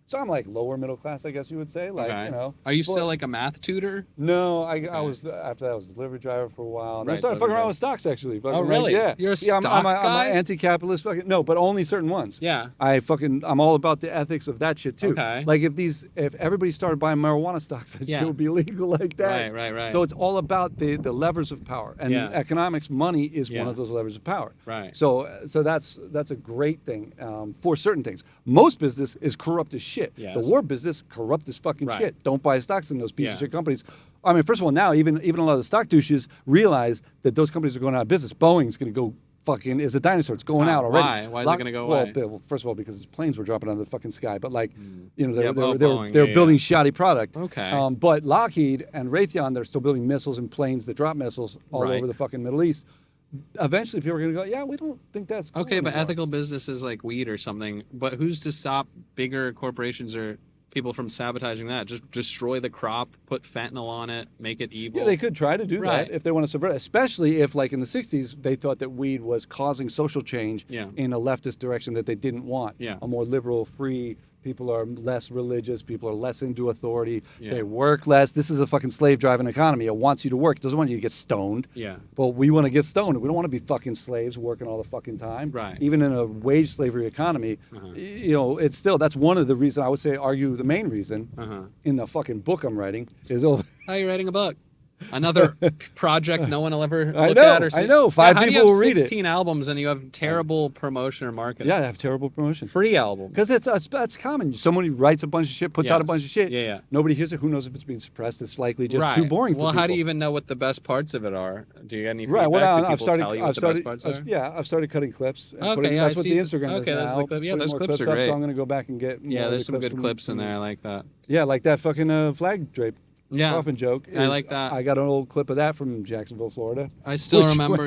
so I'm like lower middle class, I guess you would say. Like, Are you still like a math tutor? No, I was after that I was a delivery driver for a while. And I started fucking around with stocks actually. Oh really? Yeah. You're a stock guy? I'm an anti-capitalist fucking but only certain ones. Yeah. I'm all about the ethics of that shit too. Okay. Like if everybody started buying marijuana stocks, that shit would be legal like that. Right. So it's all about the levers of power. And economics, money is one of those levers of power. Right. So that's a great thing for certain things. Most business is corrupt as shit. Yes. The war business corrupt as fucking shit. Don't buy stocks in those pieces of shit companies. I mean, first of all, now even a lot of the stock douches realize that those companies are going out of business. Boeing's going to go fucking is a dinosaur. It's going out already. Why? Why is it going to go away? Well, first of all, because its planes were dropping out of the fucking sky. But like, they're Boeing, building shoddy product. Okay. But Lockheed and Raytheon, they're still building missiles and planes that drop missiles all over the fucking Middle East. Eventually, people are going to go, yeah, we don't think that's cool okay. But anymore. ethical business is like weed or something. But who's to stop bigger corporations or people from sabotaging that? Just destroy the crop, put fentanyl on it, make it evil. Yeah, they could try to do that if they want to subvert it, especially if, like in the 60s, they thought that weed was causing social change in a leftist direction that they didn't want. Yeah. A more liberal, free, people are less religious, people are less into authority, they work less. This is a fucking slave-driving economy. It wants you to work. It doesn't want you to get stoned. Yeah. But we want to get stoned. We don't want to be fucking slaves working all the fucking time. Right. Even in a wage slavery economy, it's still, that's one of the reasons, I would say, argue the main reason in the fucking book I'm writing is, how are you writing a book? Another project no one will ever look at or see. I know. 5 people will read it. 16 albums and you have terrible promotion or marketing. Yeah, I have terrible promotion. Free album. Because that's commone. Somebody writes a bunch of shit, puts out a bunch of shit. Yeah. Nobody hears it. Who knows if it's being suppressed? It's likely just too boring for people. Well, how do you even know what the best parts of it are? Do you get any feedback? Right. Well, do people tell you what the best parts are? Yeah, I've started cutting clips. Okay, that's what the Instagram is now. That's the clip. Yeah, those clips are up, great. so I'm going to go back and get more there's some clips good clips in there. I like that. Yeah, like that fucking flag drape. Yeah. Coffin joke. I like that. I got an old clip of that from Jacksonville, Florida. I still remember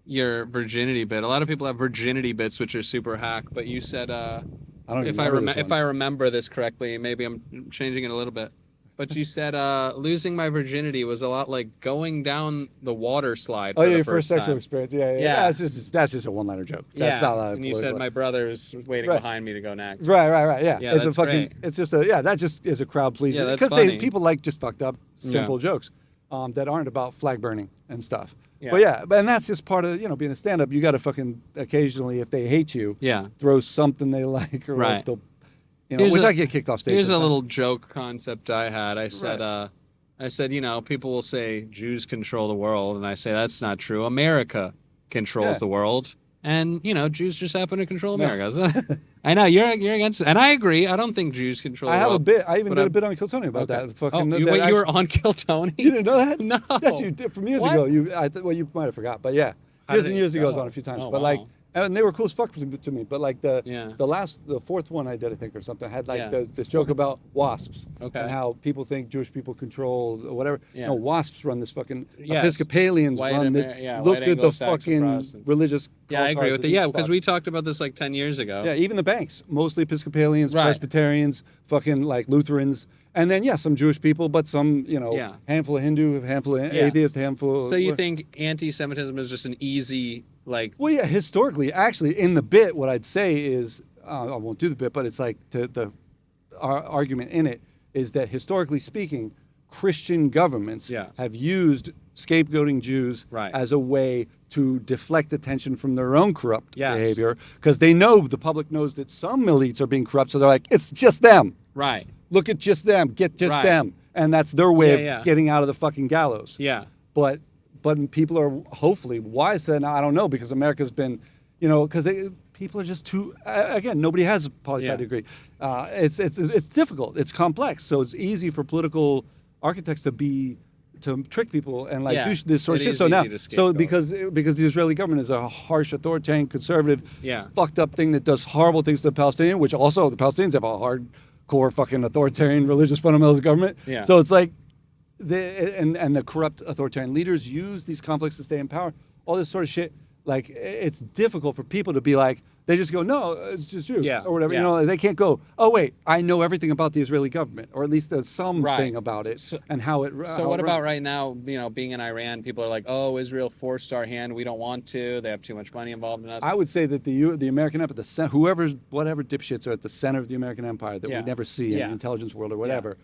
your virginity bit. A lot of people have virginity bits, which are super hack. But you said, if I remember this correctly, maybe I'm changing it a little bit. But you said losing my virginity was a lot like going down the water slide. Oh, yeah, your first sexual experience. Yeah. That's just a one-liner joke. That's not and you said my brother's waiting behind me to go next. Right. Yeah. Yeah, that's great. It's just that just is a crowd pleaser. Yeah, because people like just fucked up, simple jokes that aren't about flag burning and stuff. Yeah. But and that's just part of being a stand-up. You got to fucking occasionally, if they hate you, throw something they like or else they'll. Which I get kicked off stage. Here's a little joke concept I had. I said, people will say Jews control the world, and I say that's not true. America controls the world, and Jews just happen to control America. I know you're against it, and I agree. I don't think Jews control. I the have world, a bit. I even did a bit on Kill Tony about that. Fucking, you were on Kill Tony? You didn't know that? No. Yes, you did from years ago. You might have forgot, but yeah, years and years ago, I was on a few times. But like, And they were cool as fuck to me. But like the fourth one I did, I think, or something, had like this joke about wasps. Okay. And how people think Jewish people control or whatever. Yeah. No, wasps run this fucking Episcopalians White run this. Look white at the Anglo-Saxon fucking Protestants. religious. Yeah, I agree cards with of it. these Yeah, because fucks. we talked about this like 10 years ago. Yeah, even the banks, mostly Episcopalians, Right. Presbyterians, fucking like Lutherans, and then some Jewish people, but some handful of Hindu, handful of atheist, handful. So you think anti-Semitism is just an easy like? Well, yeah, historically, actually, in the bit, what I'd say is, I won't do the bit, but it's like our argument in it is that historically speaking, Christian governments have used scapegoating Jews as a way to deflect attention from their own corrupt behavior, because they know, the public knows that some elites are being corrupt, so they're like, it's just them. Right. Look at just them. Get just them. And that's their way of getting out of the fucking gallows. Yeah. But people are hopefully wise to that now. I don't know, because America's been, because people are just too, again, nobody has a poli-sci degree. It's difficult. It's complex. So it's easy for political architects to trick people and like do this sort of shit. So now, because the Israeli government is a harsh, authoritarian, conservative, fucked up thing that does horrible things to the Palestinians, which also the Palestinians have a hardcore fucking authoritarian, religious fundamentalist government. Yeah. So it's like, the corrupt authoritarian leaders use these conflicts to stay in power. All this sort of shit. Like, it's difficult for people to be like, they just go, no, it's just Jews, or whatever. They can't go, oh wait, I know everything about the Israeli government, or at least there's something about it and how it. So what about right now? Being in Iran, people are like, oh, Israel forced our hand. We don't want to. They have too much money involved in us. I would say that the American empire, whatever dipshits are at the center of the American empire that we never see in the intelligence world or whatever,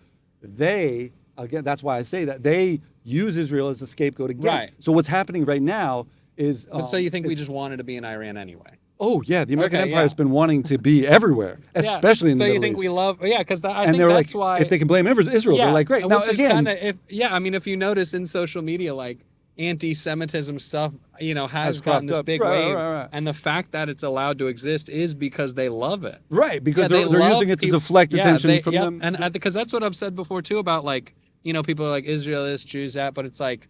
they. Again, that's why I say that they use Israel as a scapegoat again. Right. So what's happening right now is. So you think we just wanted to be in Iran anyway? Oh yeah, the American empire has been wanting to be everywhere, especially in the Middle East. So you think we love? Yeah, because I think that's like, why. If they can blame Israel, they're like, great. Now again, if you notice in social media, like anti-Semitism stuff, has gotten this big wave, and the fact that it's allowed to exist is because they love it. Right, because they're using it to deflect attention from them. And because that's what I've said before too about like. People are like, Israel is, Jews that, but it's like,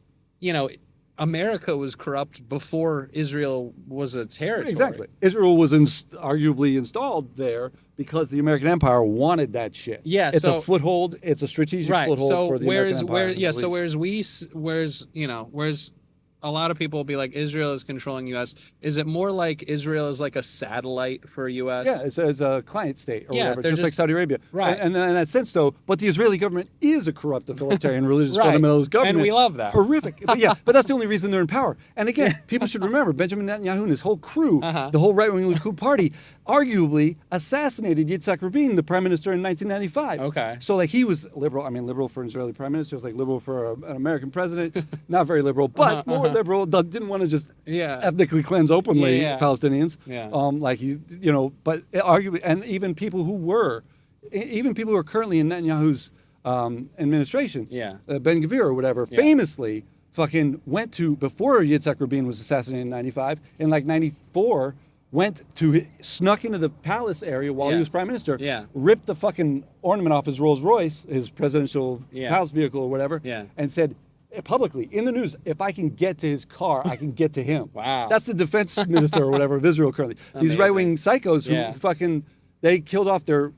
America was corrupt before Israel was a territory. Exactly. Israel was arguably installed there because the American empire wanted that shit. Yeah, it's a foothold. It's a strategic foothold for the American empire. So whereas a lot of people will be like, Israel is controlling U.S. Is it more like Israel is like a satellite for U.S.? Yeah, it's a client state or whatever, just like Saudi Arabia. Right. And in that sense, though, but the Israeli government is a corrupt, authoritarian, religious fundamentalist government. And we love that. Horrific. But that's the only reason they're in power. And again, people should remember, Benjamin Netanyahu and his whole crew, the whole right-wing Likud party, arguably assassinated Yitzhak Rabin, the prime minister, in 1995. Okay. So like he was liberal. I mean, liberal for an Israeli prime minister. It was like liberal for an American president. Not very liberal, but more liberal. Didn't want to just ethnically cleanse openly Palestinians. Yeah. But arguably, and even people who are currently in Netanyahu's administration, Ben Gvir or whatever, famously fucking went to, before Yitzhak Rabin was assassinated in 95, in like 94, snuck into the palace area while he was prime minister, ripped the fucking ornament off his Rolls Royce, his presidential palace vehicle or whatever, and said, publicly in the news, if I can get to his car, I can get to him. Wow. That's the defense minister or whatever of Israel currently. Amazing. These right-wing psychos who they killed off their,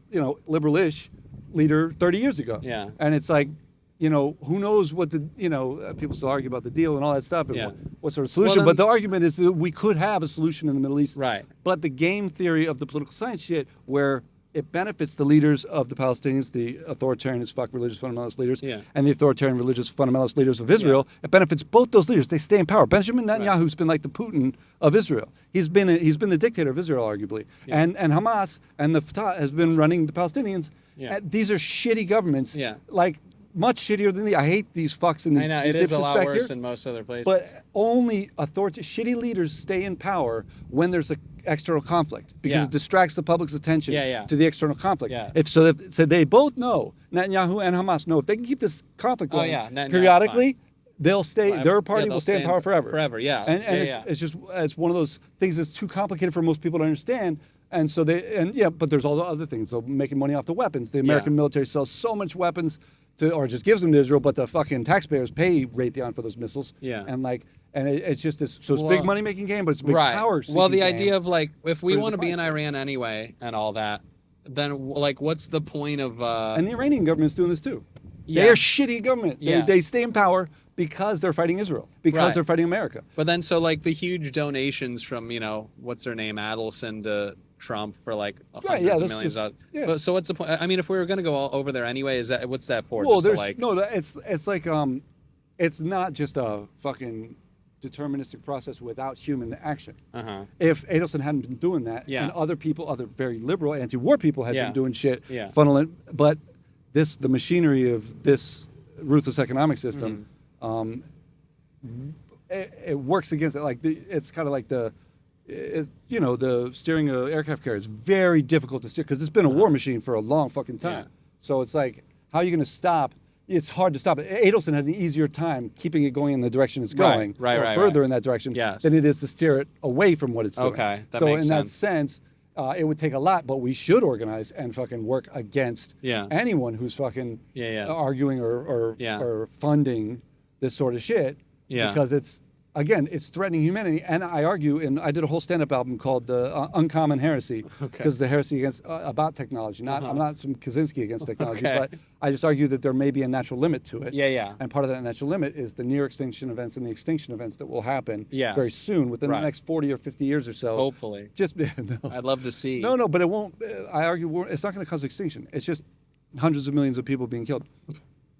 liberal-ish leader 30 years ago. Yeah. And it's like, who knows what people still argue about the deal and all that stuff and what sort of solution. But the argument is that we could have a solution in the Middle East. Right. But the game theory of the political science shit, where it benefits the leaders of the Palestinians, the authoritarian as fuck religious fundamentalist leaders, and the authoritarian religious fundamentalist leaders of Israel. It benefits both those leaders. They stay in power. Benjamin Netanyahu's been like the Putin of Israel. He's been the dictator of Israel, arguably. And Hamas and the Fatah has been running the Palestinians. These are shitty governments. Like, much shittier than I hate these fucks in these. I know, these it is a lot worse here, in most other places. But only shitty leaders stay in power when there's an external conflict, because it distracts the public's attention to the external conflict. So they both know, Netanyahu and Hamas know, if they can keep this conflict going periodically, they'll stay. Their party will stay in power forever. And it's one of those things that's too complicated for most people to understand. And so but there's all the other things. They're making money off the weapons. The American military sells so much weapons or just gives them to Israel, but the fucking taxpayers pay Raytheon for those missiles. Yeah. And it's just this. So it's a big money making game, but it's a big power. Well, the game idea of like, if we for want to be in defense. Iran anyway and all that, then like, what's the point of? And the Iranian government's doing this too. Yeah. They're shitty government. Yeah. They stay in power because they're fighting Israel, because Right. they're fighting America. But then, so like the huge donations from, what's her name, Adelson to Trump for like hundreds of millions. But so what's the point? I mean, if we were going to go all over there anyway, what's that for? Well, just to like, it's like it's not just a fucking deterministic process without human action. If Adelson hadn't been doing that, and other very liberal anti-war people had been doing shit, funneling, but the machinery of this ruthless economic system, it works against it. Like it's kind of like the steering an aircraft carrier is very difficult to steer because it's been a war machine for a long fucking time. So it's like, how are you going to stop? It's hard to stop it. Adelson had an easier time keeping it going in the direction it's going, or further in that direction, than it is to steer it away from what it's doing. Okay, that so makes in that sense. sense, it would take a lot, but we should organize and fucking work against anyone who's fucking arguing or funding this sort of shit, because it's threatening humanity. And I argue, and I did a whole stand-up album called The Uncommon Heresy, because the heresy about technology. I'm not some Kaczynski against technology, but I just argue that there may be a natural limit to it. And part of that natural limit is the near extinction events and the extinction events that will happen very soon, within the next 40 or 50 years or so. Hopefully. I'd love to see. No, but it won't. I argue it's not going to cause extinction. It's just hundreds of millions of people being killed.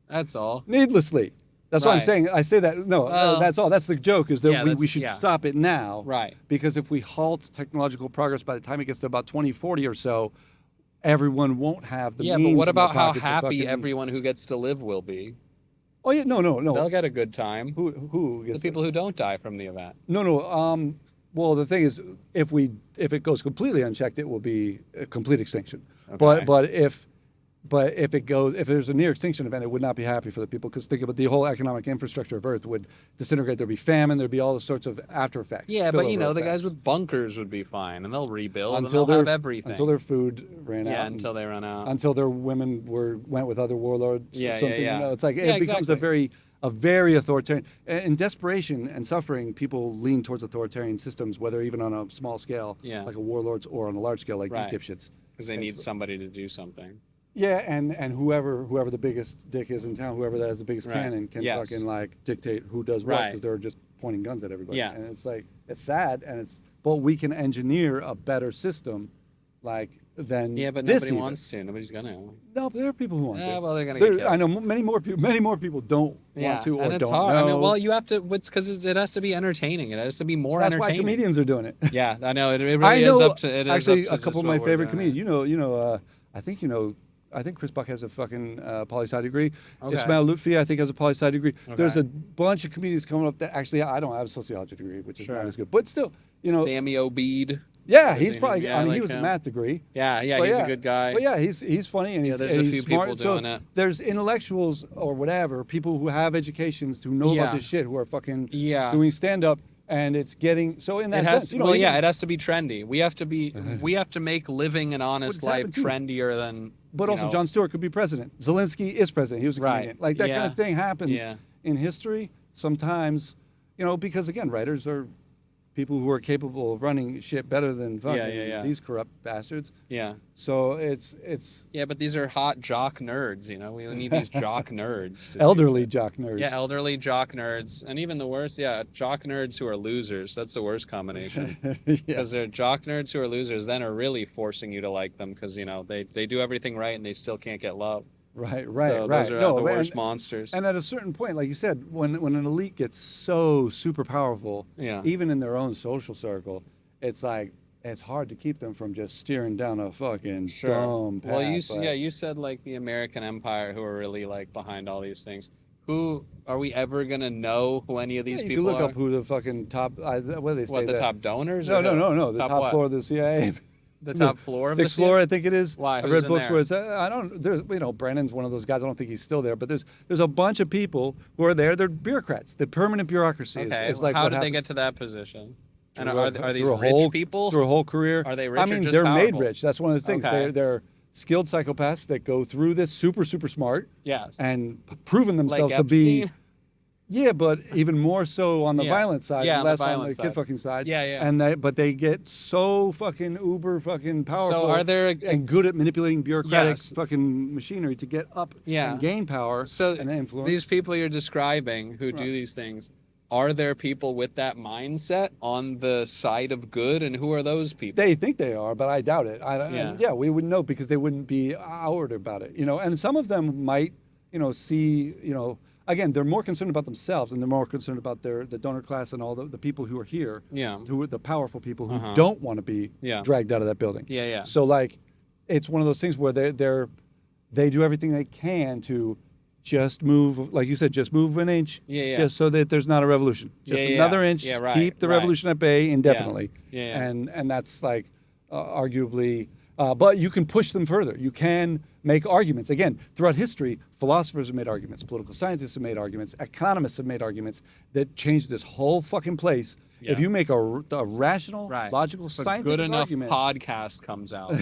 That's all. Needlessly. That's what I'm saying. I say that. No, that's all. That's the joke, is that we should stop it now. Right. Because if we halt technological progress by the time it gets to about 2040 or so, everyone won't have the means. Yeah, but what in their about how pocket to happy everyone who gets to live will be? Oh, yeah. No. They'll get a good time. Who gets the people who don't die from the event. No. Well, the thing is, if it goes completely unchecked, it will be a complete extinction. Okay. But if there's a near extinction event, it would not be happy for the people, because think about the whole economic infrastructure of Earth would disintegrate. There'd be famine. There'd be all the sorts of after effects. Yeah, but spillover the guys effects. with bunkers would be fine, and they'll rebuild, until and they'll have everything. Until their food ran out. Yeah, until they run out. Until their women went with other warlords or something. It's like it becomes exactly. a very authoritarian. In desperation and suffering, people lean towards authoritarian systems, whether even on a small scale, like a warlords, or on a large scale, like these dipshits. Because they need somebody to do something. Yeah, and whoever the biggest dick is in town, whoever that has the biggest cannon, can fucking like dictate who does what, because they're just pointing guns at everybody. Yeah. And it's like, it's sad, but we can engineer a better system, than but this nobody wants to. Nobody's gonna. No, but there are people who want to. Well, they're gonna get killed. I know many more people don't want to, or and it's don't hard. know. I mean, well, you have to. It's because it has to be entertaining. It has to be more That's entertaining. why comedians are doing it. Yeah, I know. It really is up to. It is actually, up to a couple just of my what we're favorite doing. comedians. I think Chris Buck has a fucking poli-sci degree. Okay. Ismail Lutfi, I think, has a poli-sci degree. Okay. There's a bunch of comedians coming up that actually, I don't have a sociology degree, which is not as good. But still, Sammy Obeid. Yeah, he's probably. Yeah, he was a math degree. Yeah, But he's a good guy. But yeah, he's funny, and there's and a he's few smart. people doing it. There's intellectuals or whatever, people who have educations, who know about this shit, who are fucking doing stand up, and it's getting so in that sense. It has to be trendy. We have to make living an honest life trendier than. But also, Jon Stewart could be president. Zelensky is president. He was a comedian. Like that kind of thing happens in history sometimes. Because again, writers are people who are capable of running shit better than fucking these corrupt bastards. Yeah. So it's. Yeah, but these are hot jock nerds. We need these jock nerds. Elderly jock nerds. Yeah, elderly jock nerds, and even the worst, jock nerds who are losers. That's the worst combination. Because they're jock nerds who are losers, then are really forcing you to like them, because they do everything right and they still can't get love. Right. Those are the worst monsters. And at a certain point, like you said, when an elite gets so super powerful, even in their own social circle, it's like it's hard to keep them from just steering down a fucking dumb path. Well, you said like the American Empire, who are really like behind all these things. Who are we ever gonna know who any of these people are? You can look up who the fucking top. What do they say? What, the top donors? No. The top floor of the CIA. The top floor of sixth floor, I think it is. Why? I've read books where it's Brennan's one of those guys. I don't think he's still there, but there's a bunch of people who are there. They're bureaucrats. The permanent bureaucracy is like how what did happens. they get to that position? And are these rich people? Through a whole career. Are they rich? I mean, or just they're powerful? made rich. That's one of the things. Okay. skilled psychopaths that go through this super smart Yes. and proven Like themselves to be. Epstein? Yeah, but even more so on the Yeah. violent side, Yeah, on the less on the violent kid side. fucking side. Yeah, yeah. And they get so fucking uber fucking powerful. So are there and good at manipulating bureaucratic Yes. fucking machinery to get up Yeah. and gain power so and influence. these people you're describing who do Right. these things, are there people with that mindset on the side of good, and who are those people? They think they are, but I doubt it. Yeah. We wouldn't know because they wouldn't be outward about it, And some of them might, see, again, they're more concerned about themselves and they're more concerned about the donor class and all the people who are here, Yeah. who are the powerful people who Uh-huh. don't want to be Yeah. dragged out of that building. Yeah, yeah. So like, it's one of those things where they do everything they can to just move, like you said, just move an inch, Yeah, yeah. just so that there's not a revolution. Just Yeah, yeah, another yeah. inch, Yeah, right, keep the right. revolution at bay indefinitely. Yeah, yeah. And that's like arguably, but you can push them further. You can make arguments. Again, throughout history, philosophers have made arguments, political scientists have made arguments, economists have made arguments that changed this whole fucking place. Yeah. If you make a rational, Right. logical, If a scientific good enough argument, podcast comes out,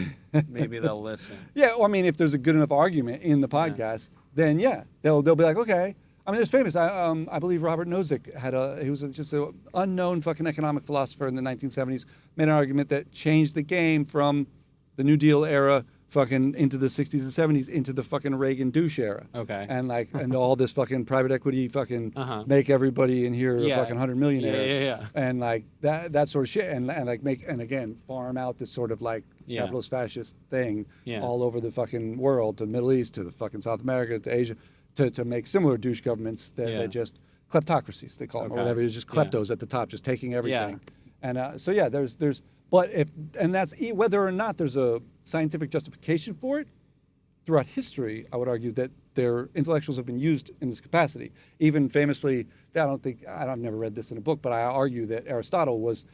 maybe they'll listen. yeah, well, I mean, if there's a good enough argument in the podcast, then yeah, they'll be like, okay. I mean, it's famous. I believe Robert Nozick he was just an unknown fucking economic philosopher in the 1970s. Made an argument that changed the game from the New Deal era fucking into the 60s and 70s into the fucking Reagan douche era. Okay. And all this fucking private equity fucking Uh-huh. make everybody in here Yeah. a fucking 100 millionaire. Yeah. And like that sort of shit and like and again farm out this sort of like Yeah. capitalist fascist thing Yeah. all over the fucking world, to the Middle East, to the fucking South America, to Asia, to make similar douche governments that Yeah. just kleptocracies they call them, or Okay. whatever. It's just Yeah. kleptos at the top, just taking everything. And so yeah, there's but that's whether or not there's a scientific justification for it. Throughout history, I would argue that their intellectuals have been used in this capacity. Even famously, I've never read this in a book, but I argue that Aristotle was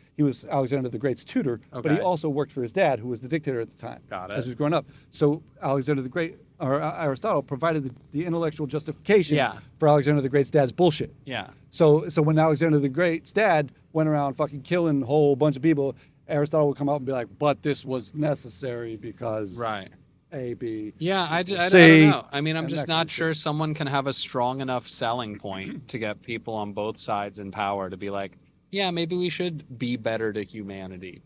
Alexander the Great's tutor, but he Okay. also worked for his dad, who was the dictator at the time, Got it. as he was growing up. So Alexander the Great, or Aristotle, provided the intellectual justification Yeah. for Alexander the Great's dad's bullshit. Yeah. So when Alexander the Great's dad went around fucking killing a whole bunch of people, Aristotle would come out and be like, but this was necessary because Right. A, B. Yeah, I don't C, know. I mean, I'm and just that kind not of sure someone can have a strong enough selling point to get people on both sides in power to be like, yeah, maybe we should be better to humanity.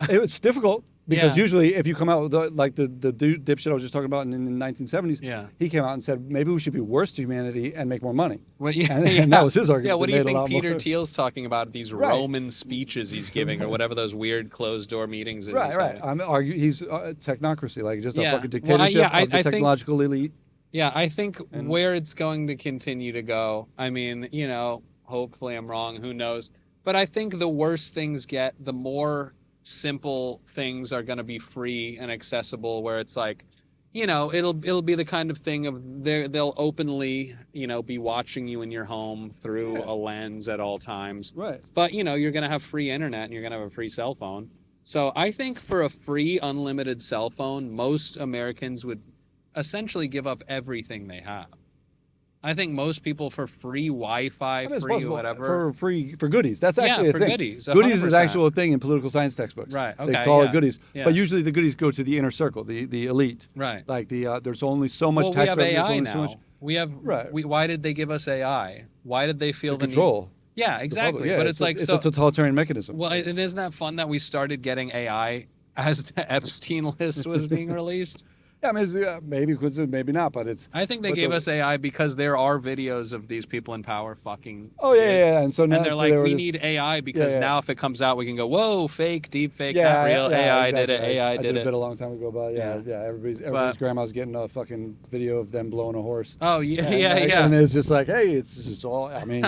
It's difficult because Yeah. usually if you come out with the dude dipshit I was just talking about in the 1970s, Yeah. he came out and said maybe we should be worse to humanity and make more money. Well, yeah, And that was his argument Yeah, what that do you made a think lot Peter more- Thiel's talking about at these Right. Roman speeches he's giving, or whatever those weird closed door meetings is? Right, he's right. having? I'm arguing he's technocracy, like just a Yeah. fucking Well, dictatorship I of the think- technological elite. Yeah, I think where it's going to continue to go, I mean, hopefully I'm wrong, who knows. But I think the worse things get, the more simple things are going to be free and accessible, where it's like, it'll be the kind of thing of they'll openly, be watching you in your home through a lens at all times. Right. But, you're going to have free internet and you're going to have a free cell phone. So I think for a free, unlimited cell phone, most Americans would essentially give up everything they have. I think most people for free Wi-Fi, I mean, it's free possible whatever. for goodies. That's Yeah, actually for a thing. goodies, Goodies is 100%. actual thing in political science textbooks. Right, They okay, call yeah, it goodies, yeah. but usually the goodies go to the inner circle, the elite. Right. Like there's only so much Well, we tax have revenue. There's AI only now. so much We have. Right. Why did they give us AI? Why did they feel to the control. need? Yeah, the exactly. public. Yeah, But it's like it's a totalitarian mechanism. Well, and isn't that fun that we started getting AI as the Epstein list was being released? Yeah, I mean, maybe because maybe not, but it's. I think they but gave the- us AI because there are videos of these people in power fucking. Oh yeah, kids. yeah, and so now And they're so like, they were we just- need AI because yeah. now if it comes out, we can go, whoa, fake, deep fake, not real. AI did it. AI I did did a it. bit a long time ago, but yeah. Everybody's grandma's getting a fucking video of them blowing a horse. Oh yeah, And, yeah. And it's just like, hey, it's all. I mean,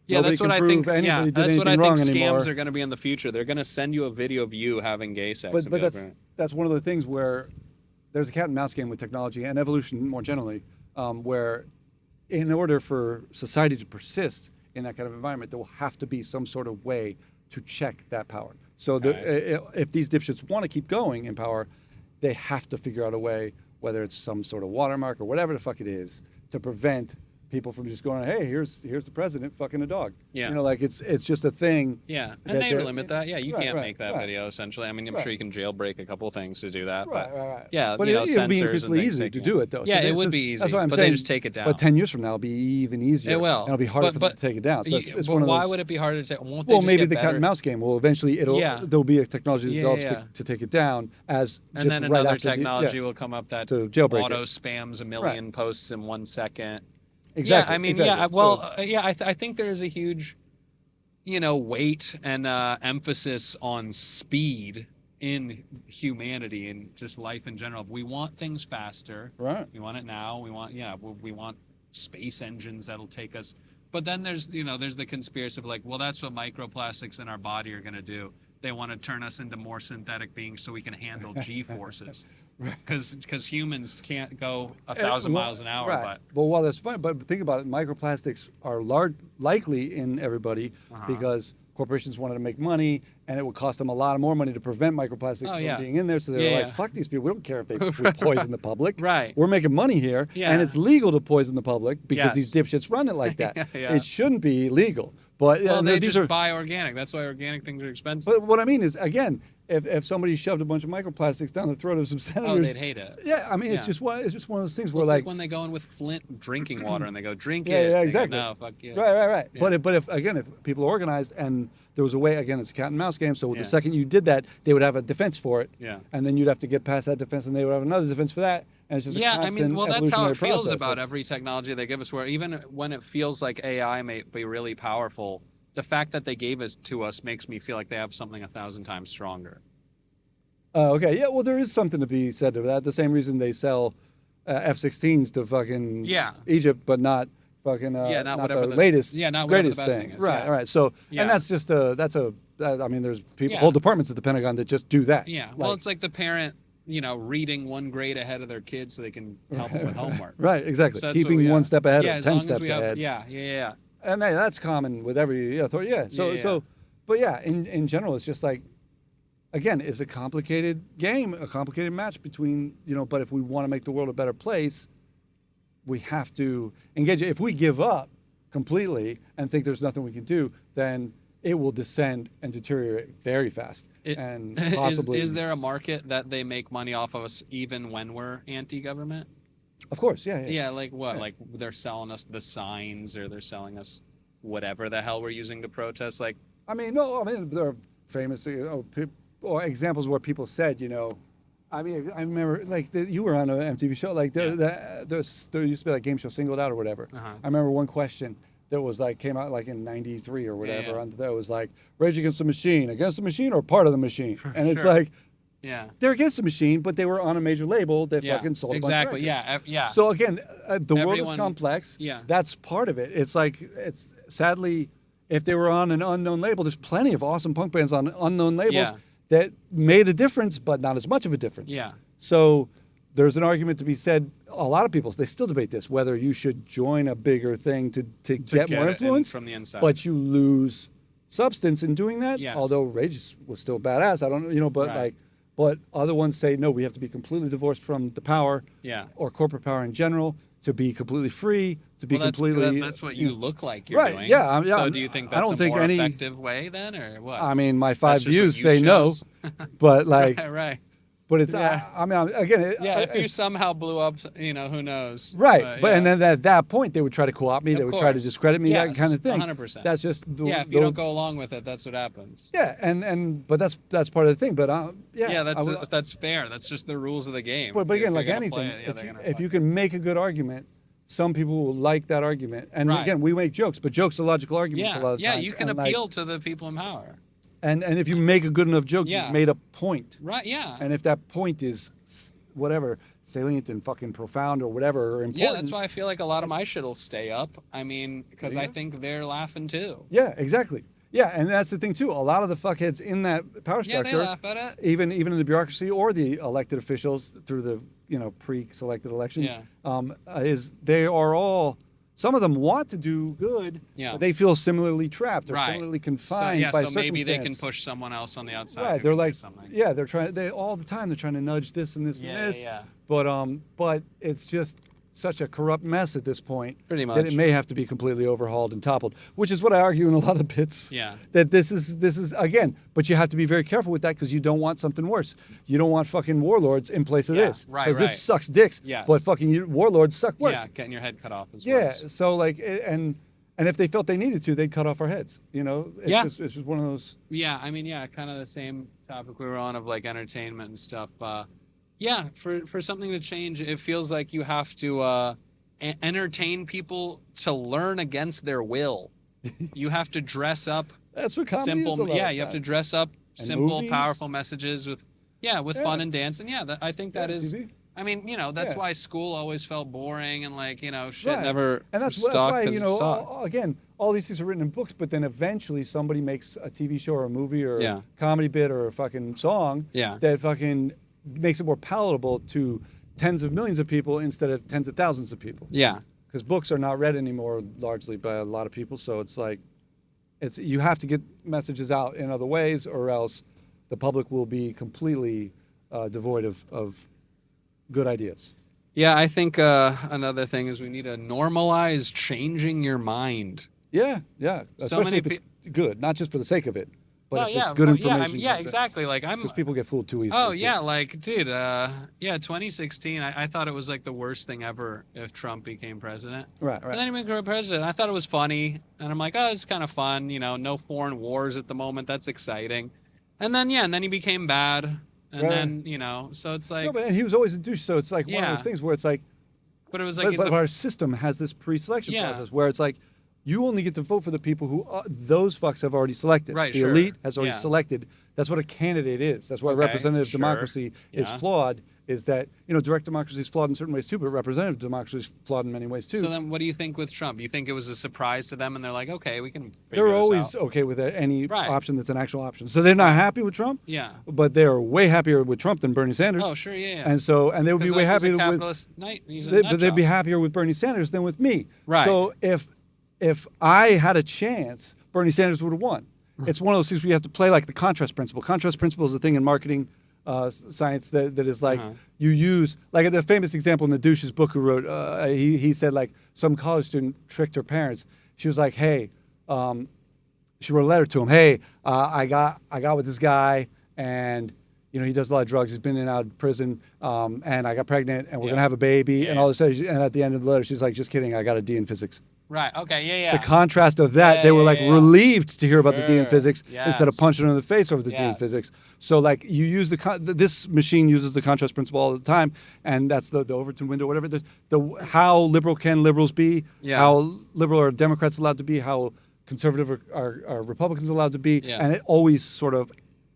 Yeah, nobody that's what can I prove think. Yeah, anybody did that's what I anything think wrong scams anymore. are going to be in the future. They're going to send you a video of you having gay sex. and But be like, that's one of the things where there's a cat and mouse game with technology and evolution more generally, where in order for society to persist in that kind of environment, there will have to be some sort of way to check that power. So if these dipshits want to keep going in power, they have to figure out a way, whether it's some sort of watermark or whatever the fuck it is, to prevent people from just going, hey, here's the president fucking a dog. Yeah. You know, like it's just a thing. Yeah, that and they they're- limit that. Yeah, you Right, can't right, make that right. video, essentially. I mean, I'm Right. sure you can jailbreak a couple things to do that. Right, but right. Yeah, but you know, it would be censors and increasingly things easy they to can't. do it though. Yeah, it this would is- be easy. That's what I'm but saying. they just take it down. But 10 years from now, it'll be even easier. It will. And it'll be harder But- for them but- to take it down. So it's but one of those. why would it be harder to take? Won't they Well, just maybe get the cat better? and mouse game will eventually Yeah. there'll be a technology that Yeah, develops yeah. to take it down as And just then right another after technology the, will come up that to jailbreak auto it. spams a million posts in 1 second. Exactly. Yeah, I mean, exactly. yeah. So Well, it's- yeah. I think there is a huge, weight and emphasis on speed in humanity and just life in general. We want things faster. right. We want it now. We want space engines that'll take us. But then there's the conspiracy of like, well, that's what microplastics in our body are going to do. They want to turn us into more synthetic beings so we can handle G forces. Because humans can't go 1,000 Well, miles an hour. Right. Well, while that's fine, but think about it. Microplastics are likely in everybody because corporations wanted to make money, and it would cost them a lot more money to prevent microplastics Oh, from yeah. being in there. So they're Yeah, like, yeah. "Fuck these people. We don't care if we poison the public. Right. We're making money here, Yeah. and it's legal to poison the public because Yes. these dipshits run it like that. Yeah. It shouldn't be legal. But Well, they these just are. buy organic. That's why organic things are expensive. But what I mean is, again, if somebody shoved a bunch of microplastics down the throat of some Oh, senators, they'd hate it. yeah, I mean, it's Yeah. just one of those things Well, where it's like like when they go in with Flint drinking water and they go, drink Yeah, it. yeah, They go, exactly. no, fuck you. Right. Yeah. But if people organized and there was a way, again, it's a cat and mouse game. So Yeah. the second you did that, they would have a defense for it. Yeah. And then you'd have to get past that defense, and they would have another defense for that. And it's just a Yeah, I constant mean, well, that's how it evolutionary feels process. about That's- every technology they give us. Where even when it feels like AI may be really powerful, the fact that they gave it to us makes me feel like they have something 1,000 times stronger. Okay, yeah. Well, there is something to be said to that. The same reason they sell F-16s to fucking Yeah. Egypt, but not fucking Yeah, not whatever the the- latest, yeah, not whatever the greatest best thing. thing is, Right, yeah. right. So, Yeah. and that's just I mean, there's people, Yeah. whole departments at the Pentagon that just do that. Yeah, well, it's like the parent, reading one grade ahead of their kid so they can help them with homework. Right, exactly. So that's what Keeping we one have. step ahead Yeah, or as 10 long as steps we have, ahead. Yeah. And that's common with every authority. Yeah. So Yeah. but yeah, in general, it's just like, again, it's a complicated game, a complicated match between But if we want to make the world a better place, we have to engage. If we give up completely and think there's nothing we can do, then it will descend and deteriorate very fast. And possibly, is there a market that they make money off of us even when we're anti-government? of course, yeah. Yeah, like what? Like they're selling us the signs, or they're selling us whatever the hell we're using to protest. Like, I mean, no, I mean, there are famous or examples where people said, I mean, I remember, like, you were on an MTV show, like, there used to be, like, game show Singled Out or whatever. Uh-huh. I remember one question that was, like, came out, like, in 93 or whatever, Yeah. and that was, like, Rage Against the Machine or part of the machine? And it's Sure. like, yeah, they're against the machine, but they were on a major label that yeah, fucking sold exactly. a bunch of records. Yeah. So again, the world is Everyone- complex. yeah. That's part of it. It's like, it's sadly, if they were on an unknown label, there's plenty of awesome punk bands on unknown labels Yeah. that made a difference, but not as much of a difference. Yeah. So there's an argument to be said. A lot of people, they still debate this, whether you should join a bigger thing to get more it in influence from the inside. but you lose substance in doing that. Yes. Although Rage was still badass. I don't know, but Right. but other ones say no, we have to be completely divorced from the power, Yeah. or corporate power in general, to be completely free, to be Well, completely. that's what you look like you're Right, doing. yeah, So do you think I that's don't a think more any- effective way then, or what? I mean, my That's 5 just what views you say chose. no, but like, right. but it's. Yeah. I mean, again, Yeah, if you it's- somehow blew up, who knows? right, but and yeah. then at that point they would try to co-opt me, they Of would try to course. discredit me, that Yes, kind of thing. 100%. That's just the, Yeah, if you don't go along with it, that's what happens. Yeah, and but that's part of the thing. But Yeah, I would- that's fair. That's just the rules of the game. But again, If like you're gonna anything, play it, yeah, they're gonna if play you can make a good argument, some people will like that argument. And Right. again, we make jokes, but jokes are logical arguments a lot yeah, of yeah, times. you can and like- appeal to the people in power. and if you make a good enough joke, Yeah. you've made a point. Right? Yeah. And if that point is whatever, salient and fucking profound or whatever, or important. Yeah, that's why I feel like a lot of my shit will stay up. I mean, because I Yeah. think they're laughing too. Yeah, exactly. Yeah, and that's the thing too. A lot of the fuckheads in that power Yeah, structure, they laugh at it. even in the bureaucracy or the elected officials through the pre-selected election, Yeah. is they are all. Some of them want to do good, Yeah. but they feel similarly trapped or Right. similarly So, confined by so maybe they can circumstance. push someone else on the outside. Right, who they're can do like, something. yeah, they're trying. They all the time they're trying to nudge this and this and Yeah, this. yeah. But it's just such a corrupt mess at this point Pretty that much. it may have to be completely overhauled and toppled, which is what I argue in a lot of bits. Yeah. That this is again, but you have to be very careful with that because you don't want something worse. You don't want fucking warlords in place of Yeah, this. right, Because this right. sucks dicks. Yes. But fucking warlords suck worse. Yeah, getting your head cut off is Yeah. worse. So like, and if they felt they needed to, they'd cut off our heads. You know. It's just one of those. Yeah, I mean, yeah, kind of the same topic we were on of like entertainment and stuff. Yeah, for something to change, it feels like you have to entertain people to learn against their will. You have to dress up That's what comedy simple. is a lot Yeah, of you have to time. dress up simple, movies. powerful messages with fun and dance. And yeah, I think that is. TV. I mean, that's Yeah. why school always felt boring and like shit Right. never And that's stuck why 'cause it sucked. again, all these things are written in books, but then eventually somebody makes a TV show or a movie or Yeah. a comedy bit or a fucking song Yeah. that fucking makes it more palatable to tens of millions of people instead of tens of thousands of people. Yeah. Because books are not read anymore largely by a lot of people, so it's like you have to get messages out in other ways, or else the public will be completely devoid of good ideas. Yeah, I think another thing is we need to normalize changing your mind. Yeah, So especially many if it's good, not just for the sake of it, but No, if yeah, it's good but information. yeah, exactly. Like Because people get fooled too easily. Oh too. yeah, like dude, 2016. I thought it was like the worst thing ever if Trump became president. Right. And then he became president. I thought it was funny, and I'm like, oh, it's kind of fun. No foreign wars at the moment. That's exciting. And then and then he became bad, and Right. then so it's like, No, but he was always a douche, so it's like one of Yeah. those things where it's like, but it was like, but our system has this pre-selection Yeah. process where it's like, you only get to vote for the people who those fucks have already selected. Right, The sure. elite has already Yeah. selected. That's what a candidate is. That's why Okay, representative sure. democracy is Yeah. flawed. Is that direct democracy is flawed in certain ways too, but representative democracy is flawed in many ways too. so then what do you think with Trump? You think it was a surprise to them, and they're like, okay, we can. They're figure this always out. okay with any Right. option that's an actual option. So they're not happy with Trump. Yeah. But they're way happier with Trump than Bernie Sanders. Oh sure, yeah. And they would be way He's a happier with. capitalist knight. He's a But they'd nut be job. happier with Bernie Sanders than with me. Right. So if I had a chance, Bernie Sanders would have won. It's one of those things where you have to play like the contrast principle. Contrast principle is a thing in marketing science that is like you use, like the famous example in the douche's book who wrote, he said like some college student tricked her parents. She was like, hey, she wrote a letter to him. Hey, I got with this guy and he does a lot of drugs. He's been in and out of prison, and I got pregnant, and we're gonna have a baby, and all this. And at the end of the letter, she's like, "Just kidding, I got a D in physics." Right. Okay. Yeah. The contrast of that, Yeah, they were yeah, like yeah. relieved to hear about the D in Sure. physics instead of Yes. punching her in the face over the D in Yes. physics. So like you use this machine uses the contrast principle all the time, and that's the Overton window, whatever. The how liberal can liberals be? Yeah. How liberal are Democrats allowed to be? How conservative are Republicans allowed to be? Yeah. And it always sort of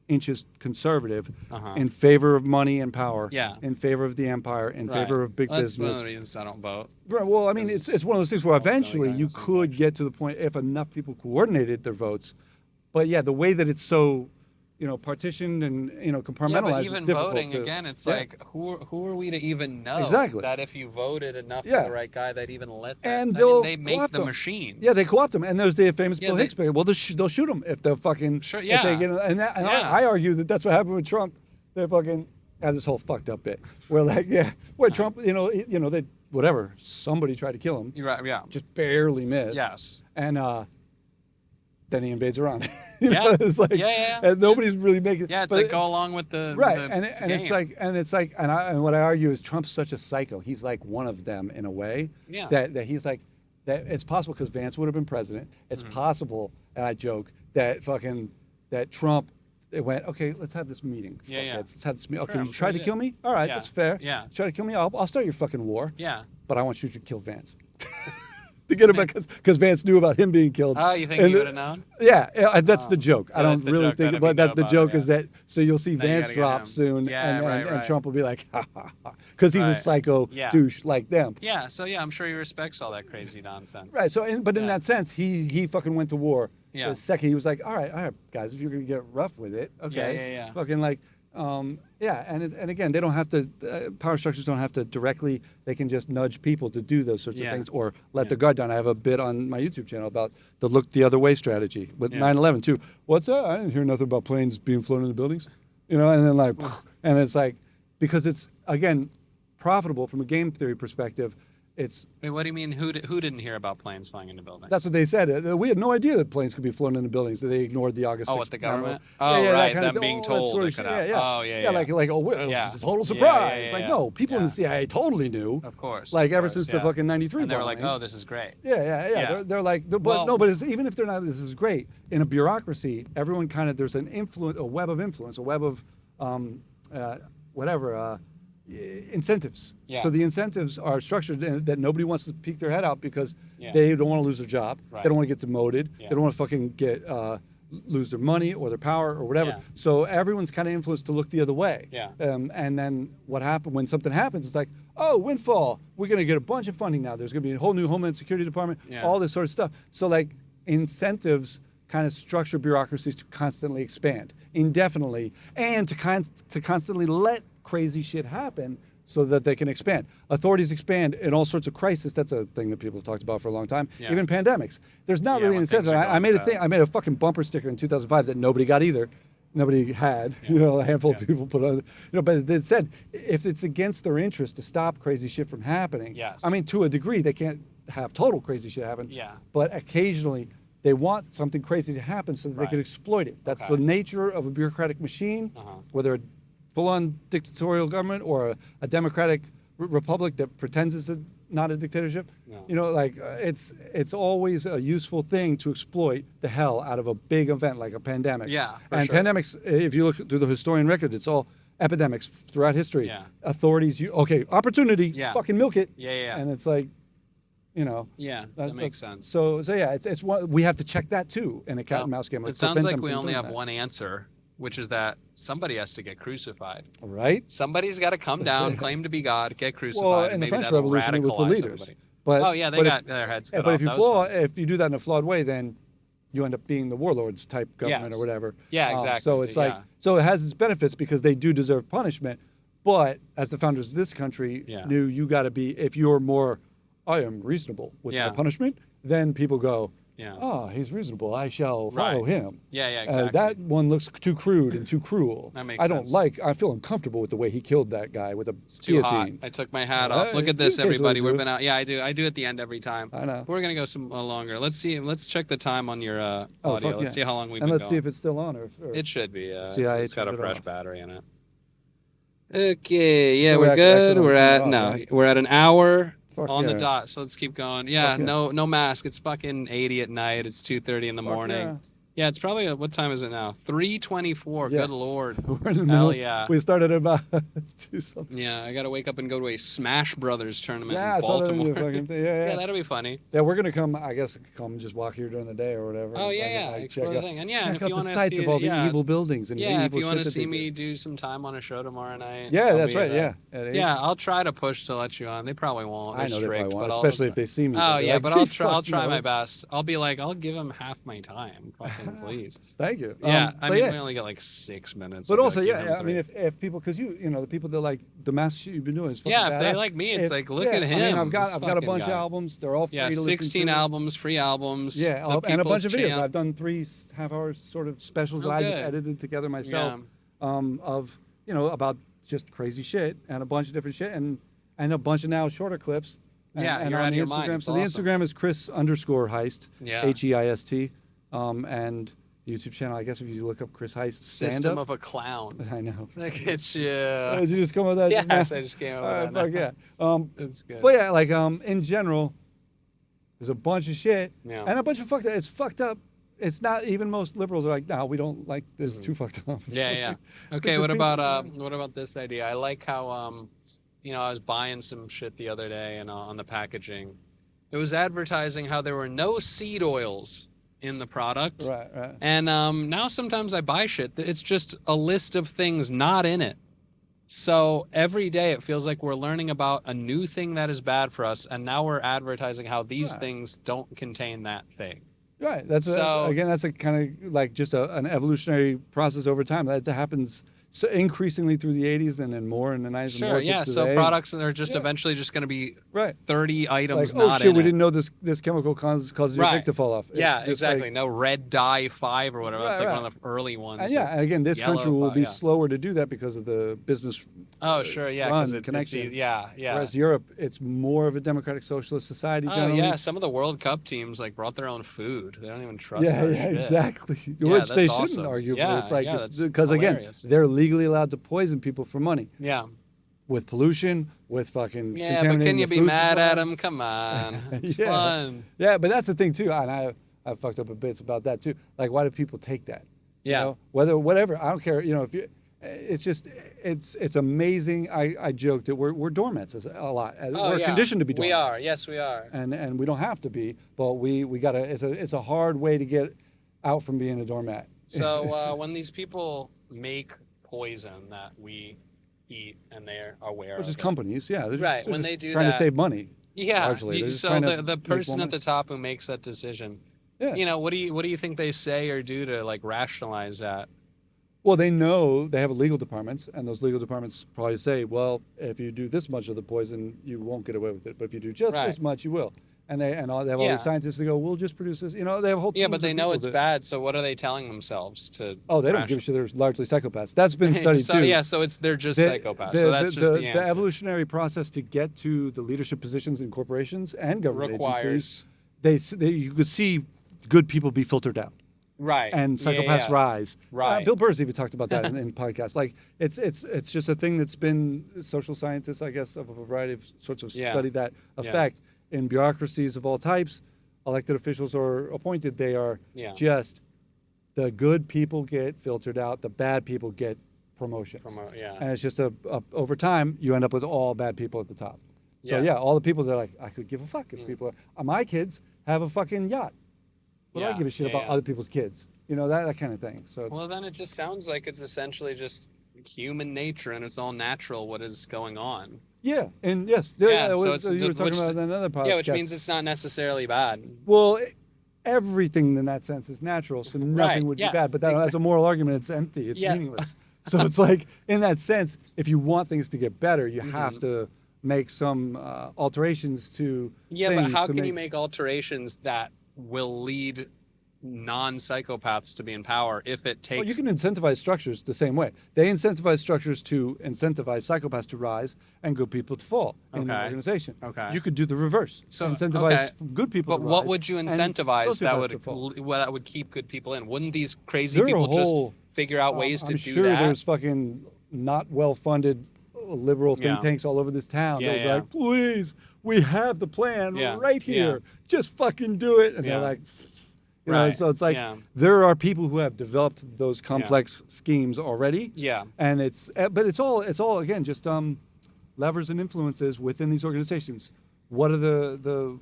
inches conservative Uh-huh. in favor of money and power, Yeah. in favor of the empire, in Right. favor of big Well, that's one business. of the reasons I don't vote. Right, well, I mean, it's one of those things where ultimately eventually going you the same could get to the point if enough people coordinated their votes. But yeah, the way that it's so, partitioned and Yeah, compartmentalized but is even difficult voting to. again, it's yeah. like who are we to even know Exactly. that if you voted enough Yeah. for the right guy, they'd even let that? And I they'll mean, they make co-opt the them. machines. Yeah, they co-opt them, and there's the famous Yeah, Bill they- Hicks. Well, they'll shoot them if they're fucking. Sure, If yeah. they get, and Yeah. I argue that that's what happened with Trump. They fucking had this whole fucked up bit where where Trump, they whatever somebody tried to kill him, You're right. Yeah. just barely missed. Yes. And then he invades Iran. Yeah. It's like, Yeah. and nobody's really making. Yeah, it's but like go along with the right, the and it's game. like, and what I argue is Trump's such a psycho. He's like one of them in a way. Yeah. That he's like that. It's possible because Vance would have been president. It's Mm-hmm. possible, and I joke that Trump. It went, okay, let's have this meeting. Yeah, yeah. Let's have this meeting. Okay, Sure, I'm you sure tried he to kill did. me? All right, Yeah. that's fair. Yeah. Try to kill me? I'll start your fucking war. Yeah. But I want you to kill Vance. To get him back, because Vance knew about him being killed. Oh, you think And he would have known? Yeah, that's the joke. I Yeah, don't that's the really joke, think that if about you that. know The about joke it, is yeah. that so you'll see Then you Vance gotta get drop him. soon, Yeah, and right. Trump will be like, ha ha ha, because he's a Right. psycho Yeah. douche like them. Yeah. So yeah, I'm sure he respects all that crazy nonsense. Right. So, but in Yeah. that sense, he fucking went to war. Yeah. The second he was like, all right, guys, if you're gonna get rough with it, okay. Yeah. Fucking like, and again, they don't have to. Power structures don't have to directly. They can just nudge people to do those sorts of Yeah. things, or let Yeah. their guard down. I have a bit on my YouTube channel about the look the other way strategy with Yeah. 9/11 too. What's that? I didn't hear nothing about planes being flown in the buildings, and then and it's like because it's again profitable from a game theory perspective. it's Wait, what do you mean? Who didn't hear about planes flying into buildings? that's what they said. We had no idea that planes could be flown into buildings. They ignored the August 6th. Oh, what, the government? memo. Oh, that right, kind of them thing. being All that told sort it of could shit. happen. Yeah. Oh, yeah. Like oh, it was Yeah. just a total Yeah, surprise. yeah. Like no, people in Yeah. the CIA totally knew. Of course. Like of ever course, since the yeah. fucking '93 And they were bombing. like, oh, this is great. Yeah. They're like, but Well- no, but even if they're not, this is great. In a bureaucracy, everyone kind of there's an influence, a web of influence, a web of incentives. Yeah. So the incentives are structured that nobody wants to peek their head out because Yeah. they don't want to lose their job. Right. They don't want to get demoted. Yeah. They don't want to fucking get lose their money or their power or whatever. Yeah. So everyone's kind of influenced to look the other way. Yeah. And then what happened when something happens? It's like, oh, windfall. We're going to get a bunch of funding now. There's going to be a whole new Homeland Security Department. Yeah. All this sort of stuff. So like incentives kind of structure bureaucracies to constantly expand indefinitely and to constantly let crazy shit happen so that they can expand. Authorities expand in all sorts of crises. That's a thing that people have talked about for a long time. Yeah. Even pandemics. There's not Yeah, really an when things incentive. are I made a going thing. bad. I made a fucking bumper sticker in 2005 that nobody got either. Nobody had. You know, a handful of people put on. You know, but it said if it's against their interest to stop crazy shit from happening. Yes. I mean, to a degree, they can't have total crazy shit happen. Yeah. But occasionally, they want something crazy to happen so that they Right. can exploit it. That's Okay. the nature of a bureaucratic machine, Uh-huh. whether a full-on dictatorial government or a democratic republic that pretends it's not a dictatorship. Yeah. You know, like it's always a useful thing to exploit the hell out of a big event like a pandemic. Yeah, for and sure. pandemics, if you look through the historian record, it's all epidemics throughout history. Yeah. Authorities, opportunity, Yeah. fucking milk it. Yeah. And it's like, you know. Yeah, That- that makes that's- sense. So yeah, it's one we have to check that too in a cat and mouse game. It like, sounds prevent like them we from only doing have that. one answer, which is that somebody has to get crucified. Right? Somebody's got to come down, claim to be God, get crucified. Well, and in the maybe French that'll Revolution, it was the radicalize leaders. everybody. But Oh yeah, they but got their heads Yeah, cut but off. if you That was fun. if you do that in a flawed way, then you end up being the warlords type government Yes. or whatever. Yeah, exactly. So it's like Yeah. so it has its benefits because they do deserve punishment, but as the founders of this country Yeah. knew, you got to be if you're more, I am reasonable with Yeah. my punishment. Then people go, Yeah. oh, he's reasonable. I shall follow Right. him. Yeah, exactly. That one looks too crude and too cruel. That makes I don't sense. I feel uncomfortable with the way he killed that guy with a It's too hot. guillotine. I took my hat off. Look Hey, at this, you occasionally everybody. do We've it. been out. Yeah, I do. I do at the end every time. I know. We're gonna go some longer. Let's see. Let's check the time on your audio. fuck Let's yeah. see how long we've And been let's going. see if it's still on or It should be. CIA It's got a turned it fresh off. battery in it. Okay. Yeah, So we're we're good. actually We're turned at it off, no. right? We're at an hour Fuck on the yeah. dot. So let's keep going. Yeah. Fuck yeah. No mask. It's fucking 80 at night. It's 2:30 in the Fuck morning. yeah. Yeah, it's probably what time is it now? 3:24. Yeah. Good lord. We're in the Hell middle. yeah. We started at about 2 something. Yeah, I gotta wake up and go to a Smash Brothers tournament Yeah, I in saw that in Baltimore. the fucking thing. Yeah, Yeah, that'll be funny. Yeah, we're gonna come. I guess come and just walk here during the day or whatever. Oh yeah, Like, yeah. like, Explore the thing. And yeah, check and if out you the want to sites see of all the yeah, evil buildings and yeah, if evil you want shit to that see they me do. do some time on a show tomorrow night. Yeah, I'll that's be right. at Yeah. that. At 8. Yeah, I'll try to push to let you on. They probably won't. I They're know they strict, probably won't, but especially I'll, if they see me. Oh They're yeah, like, but I'll "Fuck try no." my best. I'll be like, I'll give them half my time. Fucking please. Thank you. Yeah, I but mean, yeah. we only get like 6 minutes. But I'll be also, like, give yeah, them I mean, 3. if people, because the people that like the mass shit you've been doing is fucking Yeah, if they badass. like me, it's like, look at I him, mean, I've this got a fucking bunch guy. of albums. They're all free Yeah, to listen 16 to. albums, free albums. Yeah, The and a bunch of People's videos. Champ. I've done 3 half-hour sort of specials Oh, that I just good. edited together myself. Of about just crazy shit and a bunch of different shit and a bunch of now shorter clips. Yeah, and you're on out of the your Instagram. mind. It's So awesome. the Instagram is Chris_Heist. Yeah. Heist. And the YouTube channel. I guess if you look up Chris Heist System stand-up. of a Clown. I know. Look at you. Did you just come with that? just Yes, now? I just came up All right, with that. fuck now. yeah. It's good. But yeah, like in general, there's a bunch of shit Yeah. and a bunch of fucked up. It's fucked up. It's not even most liberals are like, no, we don't like this. Too fucked up. Yeah, yeah. Okay, Because what people- about this idea? I like how I was buying some shit the other day and on the packaging, it was advertising how there were no seed oils in the product. Right, right. And now sometimes I buy shit that it's just a list of things not in it. So every day it feels like we're learning about a new thing that is bad for us, and now we're advertising how these Right. things don't contain that thing. Right. That's So- again, that's a kind of like just an evolutionary process over time. That happens so increasingly through the 80s and then more in the 90s. and Sure, more yeah. to So today. products are just Yeah. eventually just going to be Right. 30 items Like, oh not shit, in we it. didn't know this chemical causes your Right. dick to fall off. It's Yeah, just exactly. like- No red dye 5 or whatever. That's Right, like right. one of the early ones. and yeah, and again, this Yellow country will fire, be yeah. slower to do that because of the business Oh, sure, yeah, run because it's connection. yeah. Whereas Europe, it's more of a democratic socialist society Oh generally. yeah, some of the World Cup teams like brought their own food. They don't even trust Yeah, our yeah, shit. exactly. Yeah, Which they that's shouldn't, awesome. arguably. Yeah, It's like yeah, that's because again, hilarious. they're legally allowed to poison people for money Yeah. with pollution, with fucking Yeah, but contaminating can you the be food mad supply. at them? Come on, it's Yeah. fun. Yeah, but that's the thing too, and I've fucked up a bit about that too. Like, why do people take that? Yeah. You know, whatever, I don't care. You know, if you, it's just it's amazing. I joked that we're doormats a lot. Oh, We're yeah. conditioned to be We doormats. are. Yes, we are. And we don't have to be, but we gotta. It's a hard way to get out from being a doormat. So when these people make poison that we eat and they're aware Which of is it. companies, yeah. They're Right, just, they're when just they do trying to that- save money. Yeah. Largely. They're just So trying to the make person more at the top who makes that decision, Yeah. you know, what do you think they say or do to like rationalize that? Well, they know they have legal departments, and those legal departments probably say, well, if you do this much of the poison, you won't get away with it. But if you do just Right. this much, you will. And they have all Yeah. these scientists that go, we'll just produce this. You know, they have whole teams Yeah, but they of know people it's that- bad. So what are they telling themselves to? Oh, they don't give a shit. They're largely psychopaths. That's been studied so, too. Yeah, so they're just psychopaths. So that's just the answer. The evolutionary process to get to the leadership positions in corporations and government agencies, you could see good people be filtered out. Right. And psychopaths Yeah. rise. Right. Bill Burr's even talked about that in podcasts. Like it's just a thing that's been social scientists, I guess, of a variety of sorts of study that effect in bureaucracies of all types, elected officials or appointed. They are just the good people get filtered out, the bad people get promotions. And it's just over time you end up with all bad people at the top. So yeah, all the people that are like, I could give a fuck if people my kids have a fucking yacht. What do I give a shit about other people's kids? You know, that kind of thing. So well, then it just sounds like it's essentially just human nature and it's all natural what is going on. Yeah, and yes, So you were talking about in another podcast. Yeah, which means it's not necessarily bad. Well, everything in that sense is natural, so nothing would be bad. But that's a moral argument. It's empty. It's meaningless. So it's like, in that sense, if you want things to get better, you have to make some alterations to Yeah, things but how can you make alterations that will lead non-psychopaths to be in power if it takes... Well, you can incentivize structures the same way. They incentivize structures to incentivize psychopaths to rise and good people to fall in an organization. Okay. You could do the reverse. So incentivize good people to rise. But what would you and incentivize that would keep good people in? Wouldn't these crazy people just figure out ways to do that? I'm sure there's fucking not well-funded liberal think tanks all over this town. They'll be like, please, we have the plan right here. Just fucking do it. And they're like... You know, so it's like there are people who have developed those complex schemes already. Yeah. And but it's all again just levers and influences within these organizations. What are the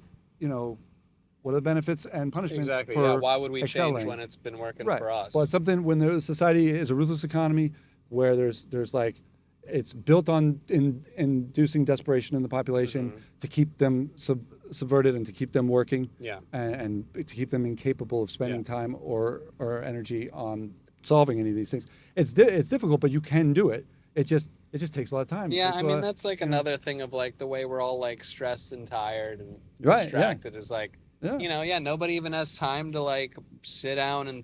what are the benefits and punishments? Exactly. For why would we excelling? change when it's been working Right. for us? Well, it's something when the society is a ruthless economy where there's like it's built on inducing desperation in the population to keep them subverted and to keep them working and to keep them incapable of spending time or energy on solving any of these things. It's difficult, but you can do it. It just takes a lot of time. Yeah, I mean that's like another thing of like the way we're all like stressed and tired and distracted is like nobody even has time to like sit down and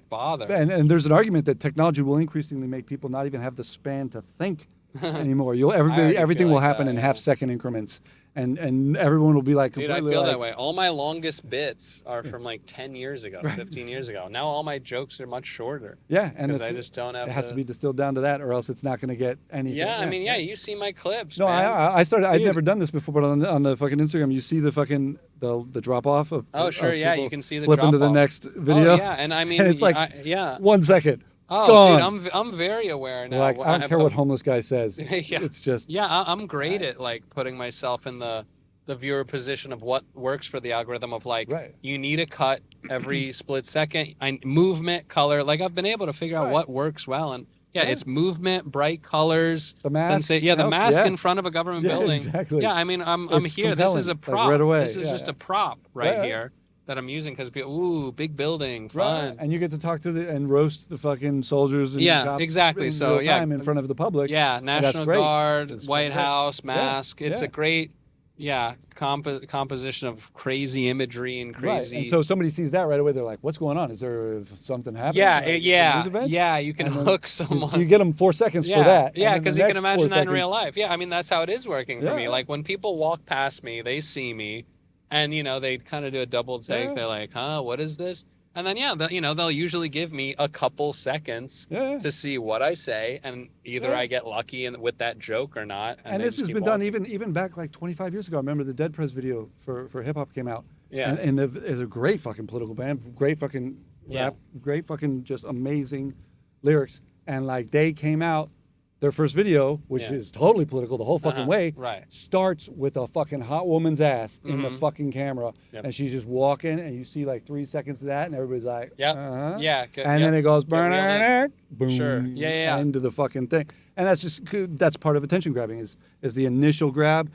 bother. And there's an argument that technology will increasingly make people not even have the span to think anymore. Everything will happen in half-second increments, and everyone will be like completely. Dude, I feel that way. All my longest bits are from like 10 years ago, 15 years ago. Now all my jokes are much shorter. Yeah, and I just don't have. It has to be distilled down to that, or else it's not going to get anything. Yeah, I mean, you see my clips. No, man. I started. I'd never done this before, but on the fucking Instagram, you see the fucking the drop off of. Oh sure, of you can see the flip drop into the off. next video. Oh yeah, and I mean, and it's like 1 second. Oh, gone. dude, I'm very aware now. Like I don't care what homeless guy says. Yeah. It's just. Yeah, I'm great at like putting myself in the viewer position of what works for the algorithm of like you need a cut every split second, movement, color. Like I've been able to figure out what works well, and it's movement, bright colors, the mask. The mask in front of a government building. Exactly. Yeah, I mean I'm here. This is a prop. Like right away. This is just a prop here that I'm using because big building, fun. And you get to talk to and roast the fucking soldiers. And cops exactly. So time in front of the public. Yeah, National Guard, White House, mask. It's a great. composition of crazy imagery and Right. crazy. And so somebody sees that right away. They're like, "What's going on? Is there something happening? yeah, Like, it- it's a yeah, news event?" yeah. You can And then- hook so someone. you get them 4 seconds for that. Yeah, and then because the you can next 4 imagine that in real seconds- life. Yeah, I mean that's how it is working for me. Yeah. Like when people walk past me, they see me, and they kind of do a double take. Yeah. They're like, "Huh, what is this?" And then they'll usually give me a couple seconds Yeah. to see what I say, and either Yeah. I get lucky with that joke or not. And they this just has keep been done walking. even back like 25 years ago. I remember the Dead Prez video for hip hop came out. Yeah. And it's a great fucking political band, great fucking Yeah. rap, great fucking just amazing lyrics. And like they came out, their first video, which Yeah. is totally political the whole fucking way, right. starts with a fucking hot woman's ass in the Mhm. fucking camera, Yep. and she's just walking, and you see like 3 seconds of that, and everybody's like, Yep. uh-huh. Yeah. And then it goes, Get reeled in. boom, Sure. Yeah. into the fucking thing. And that's part of attention grabbing is the initial grab,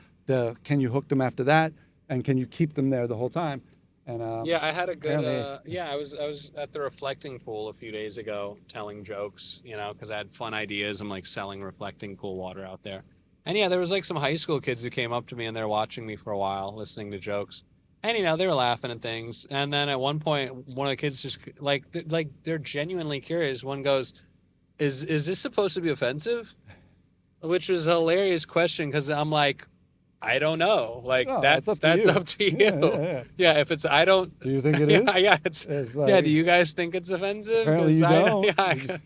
can you hook them after that, and can you keep them there the whole time? And Yeah, I had a good. apparently- I was at the reflecting pool a few days ago, telling jokes. Because I had fun ideas. I'm like selling reflecting pool water out there, and there was like some high school kids who came up to me and they're watching me for a while, listening to jokes, and they were laughing at things. And then at one point, one of the kids just like they're genuinely curious. One goes, "Is this supposed to be offensive?" Which was a hilarious question because I'm like, I don't know. Like No, that's up to you. up to you. Yeah. Yeah, if it's I don't. Do you think it is? Yeah, it's It's yeah. like- Do you guys think it's offensive? Apparently 'Cause you I- don't. Yeah,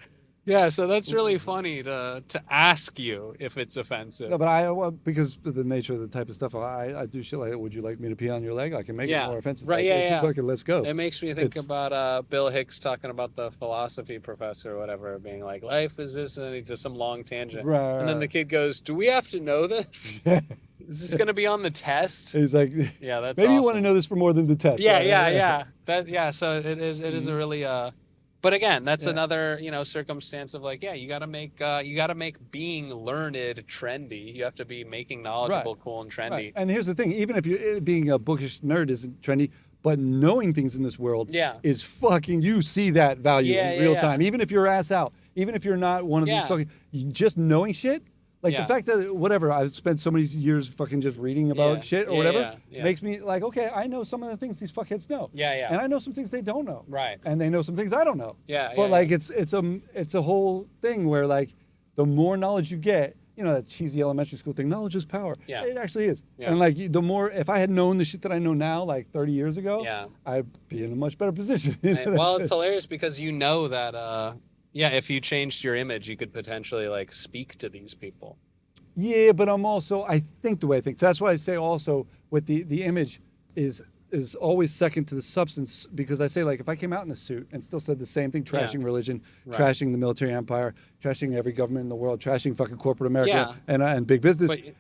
yeah. So that's really funny to ask you if it's offensive. No, but because of the nature of the type of stuff I do shit like, would you like me to pee on your leg? I can make Yeah. it more offensive. Right, Like, yeah, it's yeah. fucking let's go. It makes me think It's- about Bill Hicks talking about the philosophy professor or whatever, being like, life is this, and he does some long tangent. Right, And then the right. kid goes, do we have to know this? Is this going to be on the test? He's like, Yeah, that's maybe you want awesome. to know this for more than the test. Yeah. So it is a really but again, that's Yeah. another, circumstance of like, you got to make being learned trendy. You have to be making knowledgeable, cool and trendy. Right. And here's the thing, even if you being a bookish nerd isn't trendy, but knowing things in this world Yeah. is fucking, you see that value Yeah, in yeah, real yeah. time. Even if you're ass out, even if you're not one of these Yeah. fucking, just knowing shit, like Yeah. the fact that whatever, I've spent so many years fucking just reading about Yeah. shit or Yeah, whatever, yeah. makes me like, okay, I know some of the things these fuckheads know. Yeah, yeah. And I know some things they don't know. Right. And they know some things I don't know. Yeah, But yeah, like yeah. it's a whole thing where like the more knowledge you get, that cheesy elementary school thing, knowledge is power. Yeah. It actually is. Yeah. And like the more, if I had known the shit that I know now, like 30 years ago, Yeah. I'd be in a much better position. Well, it's hilarious because you know that if you changed your image, you could potentially like speak to these people. Yeah, but I think the way I think. So that's why I say also with the image is always second to the substance, because I say like if I came out in a suit and still said the same thing, trashing religion, Right. trashing the military empire, trashing every government in the world, trashing fucking corporate America Yeah. and big business, But-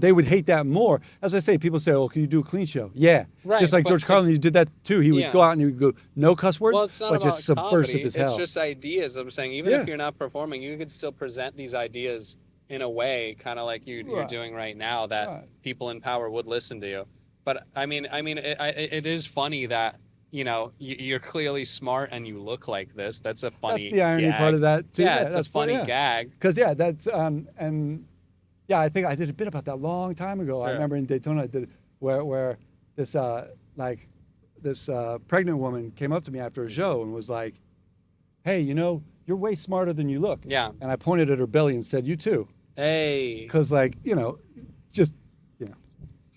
they would hate that more. As I say, people say, "Oh, can you do a clean show?" Yeah, Right, just like but George Carlin, it's- he did that too. He would Yeah. go out and he would go no cuss words, Well, it's not but about just subversive comedy. as hell. It's just ideas. I'm saying even Yeah. if you're not performing, you could still present these ideas in a way, kind of like you're Right. doing right now, that Right. people in power would listen to you. But I mean, it is funny that you're clearly smart and you look like this. That's a funny. That's the irony gag. part of that too. Yeah, it's a that's funny yeah. gag. Because that's and yeah, I think I did a bit about that a long time ago. I Sure. remember in Daytona I did it where this pregnant woman came up to me after a show and was like, "Hey, you're way smarter than you look." Yeah. And I pointed at her belly and said, "You too," Hey. because just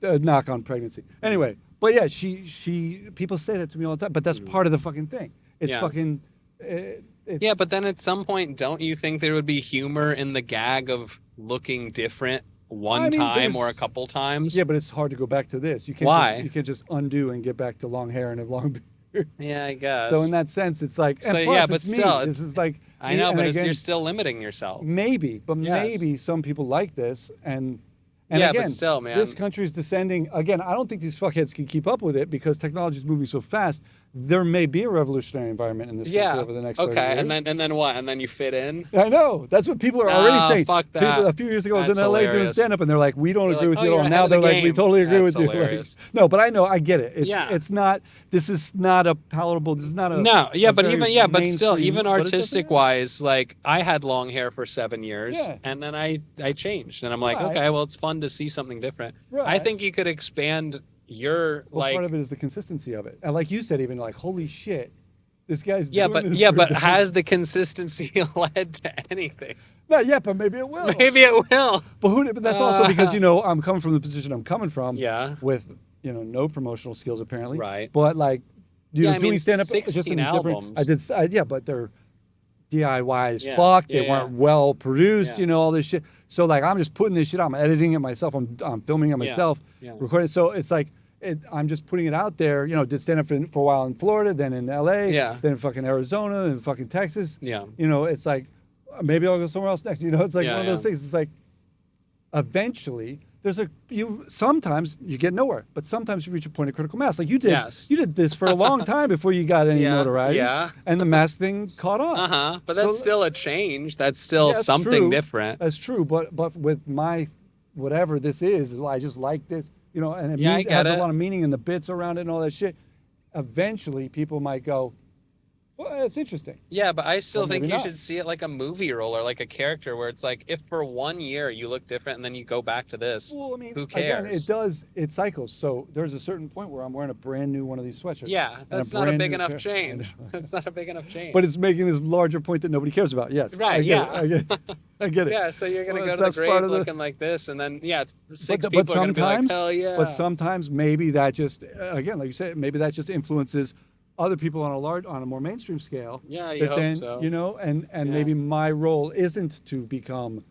a knock on pregnancy. Anyway, but yeah, she people say that to me all the time, but that's part of the fucking thing. It's Yeah. fucking. Yeah, but then at some point, don't you think there would be humor in the gag of looking different one I mean, time or a there's- couple times? Yeah, but it's hard to go back to this. You can't Why? you can't just undo and get back to long hair and a long beard. Yeah, I guess. So in that sense, it's like, and So, plus, yeah, but it's still, me. This is like, I know, and but again, you're still limiting yourself. maybe, but Yes. maybe some people like this, and Yeah, but again, still, man. this country is descending. Again, I don't think these fuckheads can keep up with it because technology is moving so fast. there may be a revolutionary environment in this country over the next 30 years. and then what? And then you fit in? I know. That's what people are already saying. Fuck that. People, a few years ago, I was in LA doing stand-up, and they're like, we don't agree with you at all. you're Now ahead they're of the like, we game. totally agree That's with you. Like, hilarious. no, but I know, I get it. It's Yeah. it's not, this is not a palatable, this is not a No, yeah, a but very even but still, mainstream- even but it doesn't artistic matter. wise, like I had long hair for 7 years, Yeah. and then I changed, and I'm like, Right. okay, well, it's fun to see something different. I Right. think you could expand your Well, like part of it is the consistency of it. And like you said, even like, holy shit, this guy's yeah, doing but this yeah, for but a- has the consistency led to anything? Not yet, but maybe it will. Maybe it will. But that's also because, I'm coming from the position I'm coming from. Yeah. With, no promotional skills apparently. Right. But like, Yeah, I doing mean, stand up 16 albums. Yeah, but they're DIY as Yeah, fuck. yeah, They weren't well produced, Yeah. all this shit. So like, I'm just putting this shit out. I'm editing it myself. I'm filming it myself, Yeah. recording. So it's like, I'm just putting it out there. Did stand up for a while in Florida, then in LA, Yeah. then in fucking Arizona, and fucking Texas. Yeah. It's like, maybe I'll go somewhere else next. It's like Yeah, one of those yeah. things. It's like, eventually, sometimes you get nowhere, but sometimes you reach a point of critical mass. Like you did. Yes. You did this for a long time before you got any Yeah, notoriety. yeah. And the mask thing caught on. But that's So- still a change. That's still Yeah, that's something true. different. That's true, but with my whatever this is, I just like this, and it, Yeah, I it get has it. a lot of meaning in the bits around it and all that shit. Eventually, people might go, well, it's interesting. Yeah, but I still Well, think maybe you not. should see it like a movie role or like a character where it's like if for 1 year you look different and then you go back to this, Well, I mean, who again, cares? it cycles. So there's a certain point where I'm wearing a brand new one of these sweatshirts. Yeah, and that's not a brand big new enough pair- change. That's not a big enough change. But it's making this larger point that nobody cares about. Yes. Right, I get yeah. It, I get it. I get it. yeah, so you're gonna Well, go to the that's part grave of the- looking like this, and then it's six But people are gonna be like, hell yeah. But sometimes maybe that just, again, like you said, maybe that just influences other people on a more mainstream scale. Yeah, you that hope then, so. and Yeah. maybe my role isn't to become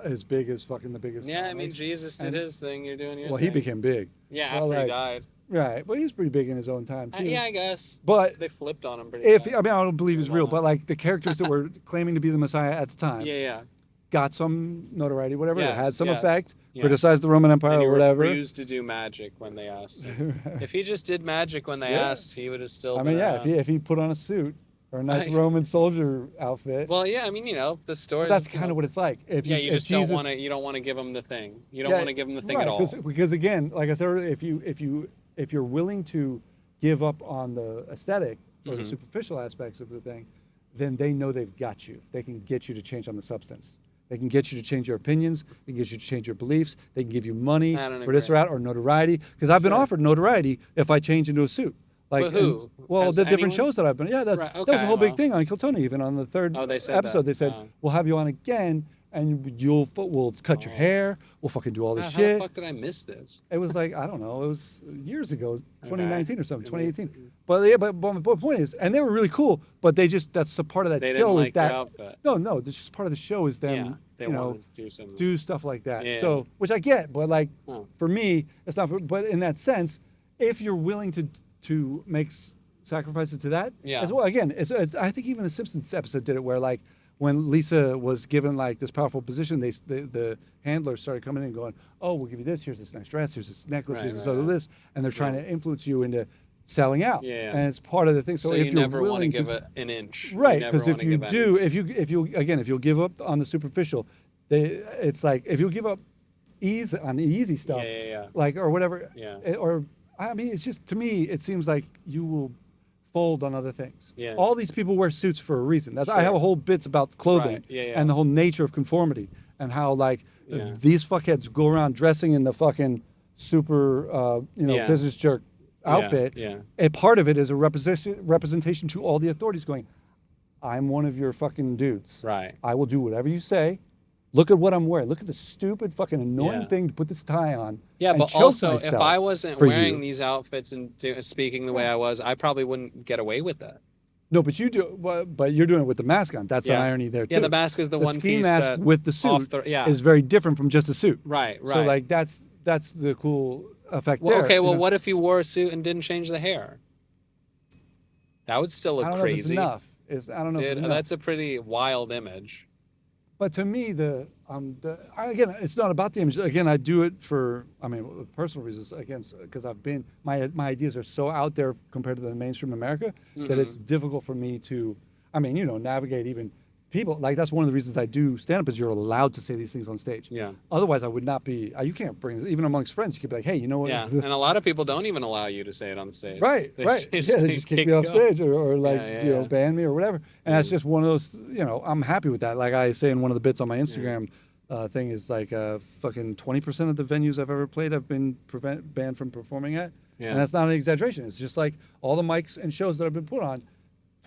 as big as fucking the biggest. Yeah, I mean, comics. Jesus did And- his thing. You're doing your Well, thing. he became big. Yeah, Well, after he like, died. Right. Well, he was pretty big in his own time too. Yeah, I guess. But They flipped on him pretty if bad. I mean, I don't believe he's real, Wow. but like the characters that were claiming to be the Messiah at the time Yeah. got some notoriety, whatever. It Yes, had some yes. effect. Yeah. Criticized the Roman Empire And he or whatever. refused to do magic when they asked. If he just did magic when they Yeah. asked, he would have still. I mean, been yeah, around. if he put on a suit or a nice I- Roman soldier outfit, Well, yeah, I mean, the story. that's kind of what it's like. If Yeah, you, you if just Jesus, don't want to. You don't want to give him the thing. You don't Yeah, want to give him the thing right, at all. Because again, like I said earlier, if you're willing to give up on the aesthetic or Mm-hmm. the superficial aspects of the thing, then they know they've got you. They can get you to change on the substance. They can get you to change your opinions. They can get you to change your beliefs. They can give you money I don't for this or agree. that or notoriety. Because I've been Sure. offered notoriety if I change into a suit. Like But who? well, Has the different anyone? shows that I've been. Yeah, that Right, was a okay, whole big well. thing on Kill Tony. Even on the third Oh, they said episode, that. they said Oh. we'll have you on again, and we'll cut your Oh. hair. We'll fucking do all this How shit. the fuck did I miss this? It was like, I don't know, it was years ago, it was 2019 or something, Okay. 2018. But yeah, but my point is, and they were really cool, but that's a part of that They show didn't is like your that. outfit. No, this is part of the show is them, Yeah, they you know, wanted to do something. do stuff like that. Yeah. So, which I get, but like Oh. for me, it's not. But in that sense, if you're willing to make sacrifices to that, Yeah. as well. Again, it's I think even a Simpsons episode did it where like when Lisa was given like this powerful position, the handlers started coming in and going, "Oh, we'll give you this. Here's this nice dress. Here's this necklace. Right, here's this right, other right. this," and they're trying to influence you into selling out. Yeah. And it's part of the thing. So, So if you you're never want to willing give it an inch. You right, never because if wanna you give do, any. if you'll give up on the superficial, it's like if you give up ease on the easy stuff, Yeah. like or whatever, Yeah. or I mean, it's just to me, it seems like you will fold on other things. Yeah. All these people wear suits for a reason. I have Sure. a whole bits about clothing Right, yeah. and the whole nature of conformity and how like Yeah. these fuckheads go around dressing in the fucking super Yeah. business jerk outfit. yeah. A part of it is a representation to all the authorities going, I'm one of your fucking dudes. Right. I will do whatever you say. Look at what I'm wearing. Look at the stupid fucking annoying Yeah. thing to put this tie on. Yeah, and but choke also, if myself I wasn't for wearing you. these outfits and speaking the way I was, I probably wouldn't get away with that. No, but you do. But you're doing it with the mask on. That's Yeah. an irony there too. Yeah, the mask is the one ski piece mask that with the suit off yeah. is very different from just a suit. Right. So like that's the cool effect Well, there. okay. you Well, know? what if you wore a suit and didn't change the hair? That would still look I don't know if it's crazy. enough. I don't know if it's Dude, enough. that's a pretty wild image. But to me, again, it's not about the image. Again, I do it for, personal reasons. Again, because my ideas are so out there compared to the mainstream America that it's difficult for me to, navigate even people. Like, that's one of the reasons I do stand up, is you're allowed to say these things on stage. Yeah. Otherwise, I would not be. You can't bring this, even amongst friends. You could be like, hey, you know what? Yeah. And a lot of people don't even allow you to say it on stage. Right. They They just kick me off stage or ban me or whatever. And that's just one of those. I'm happy with that. Like I say in one of the bits on my Instagram. Thing is like fucking 20% of the venues I've ever played I've been banned from performing at, and that's not an exaggeration. It's just like all the mics and shows that I've been put on,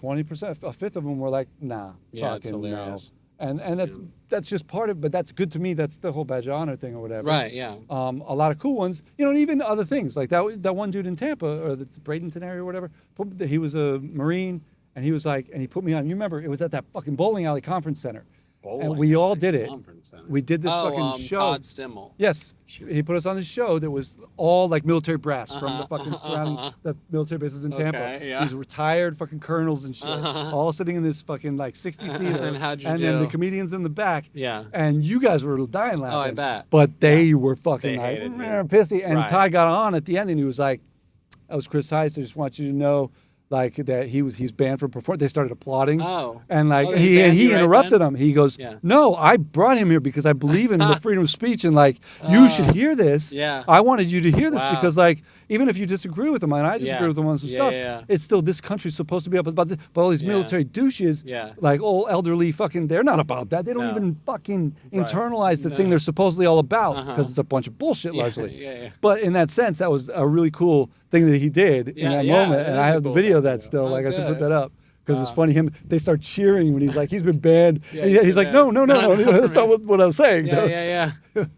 20%, a fifth of them were like, nah, fucking no. And that's just part of, but that's good to me. That's the whole badge of honor thing or whatever. Right. Yeah. A lot of cool ones, and even other things like that one dude in Tampa or the Bradenton area or whatever. He was a Marine, and he was like, and he put me on. You remember it was at that fucking bowling alley conference center. And we all did it. We did this fucking show. Todd Stimmel. Yes, he put us on this show that was all like military brass from the fucking surrounding the military bases in Tampa. Okay, yeah. These retired fucking colonels and shit, all sitting in this fucking like 60-seater. And how'd you do? Then the comedians in the back. Yeah. And you guys were dying laughing. Oh, I bet. But they were fucking They like hated you. pissy. And Right. Ty got on at the end and he was like, "That was Chris Heist. I just want you to know." Like that he's banned from performing. They started applauding. Oh. And like Oh, he right interrupted then? him. He goes, Yeah. "No, I brought him here because I believe in the freedom of speech and like you should hear this. Yeah. I wanted you to hear this Wow. because like even if you disagree with him and I disagree with him on some stuff, it's still this country's supposed to be up about this. But all these military douches, like old elderly fucking, they're not about that. They don't even fucking internalize the thing they're supposedly all about because it's a bunch of bullshit largely. But in that sense, that was a really cool thing that he did in that moment, and I have the video of that still. Like I should put that up because it's funny. They start cheering when he's like, he's been banned. He's like, no, that's not what I was saying.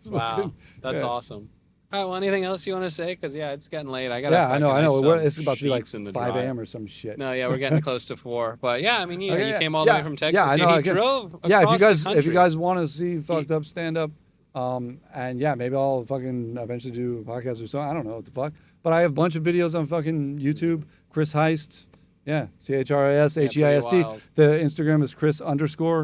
Wow, that's awesome. All right, well, anything else you want to say? Because it's getting late. I gotta. I know. It's about to be like 5 a.m. or some shit. No, we're getting close to 4. But you came all the way from Texas. Yeah, I know. He drove across if you guys want to see fucked up stand up, and maybe I'll fucking eventually do a podcast or something. I don't know what the fuck. But I have a bunch of videos on fucking YouTube. Chris Heist. Yeah. CHRIS HEIST. The Instagram is Chris_Heist.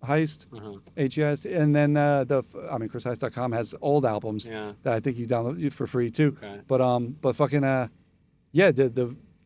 HEIST. And then ChrisHeist.com has old albums that I think you download for free too. Okay. But fucking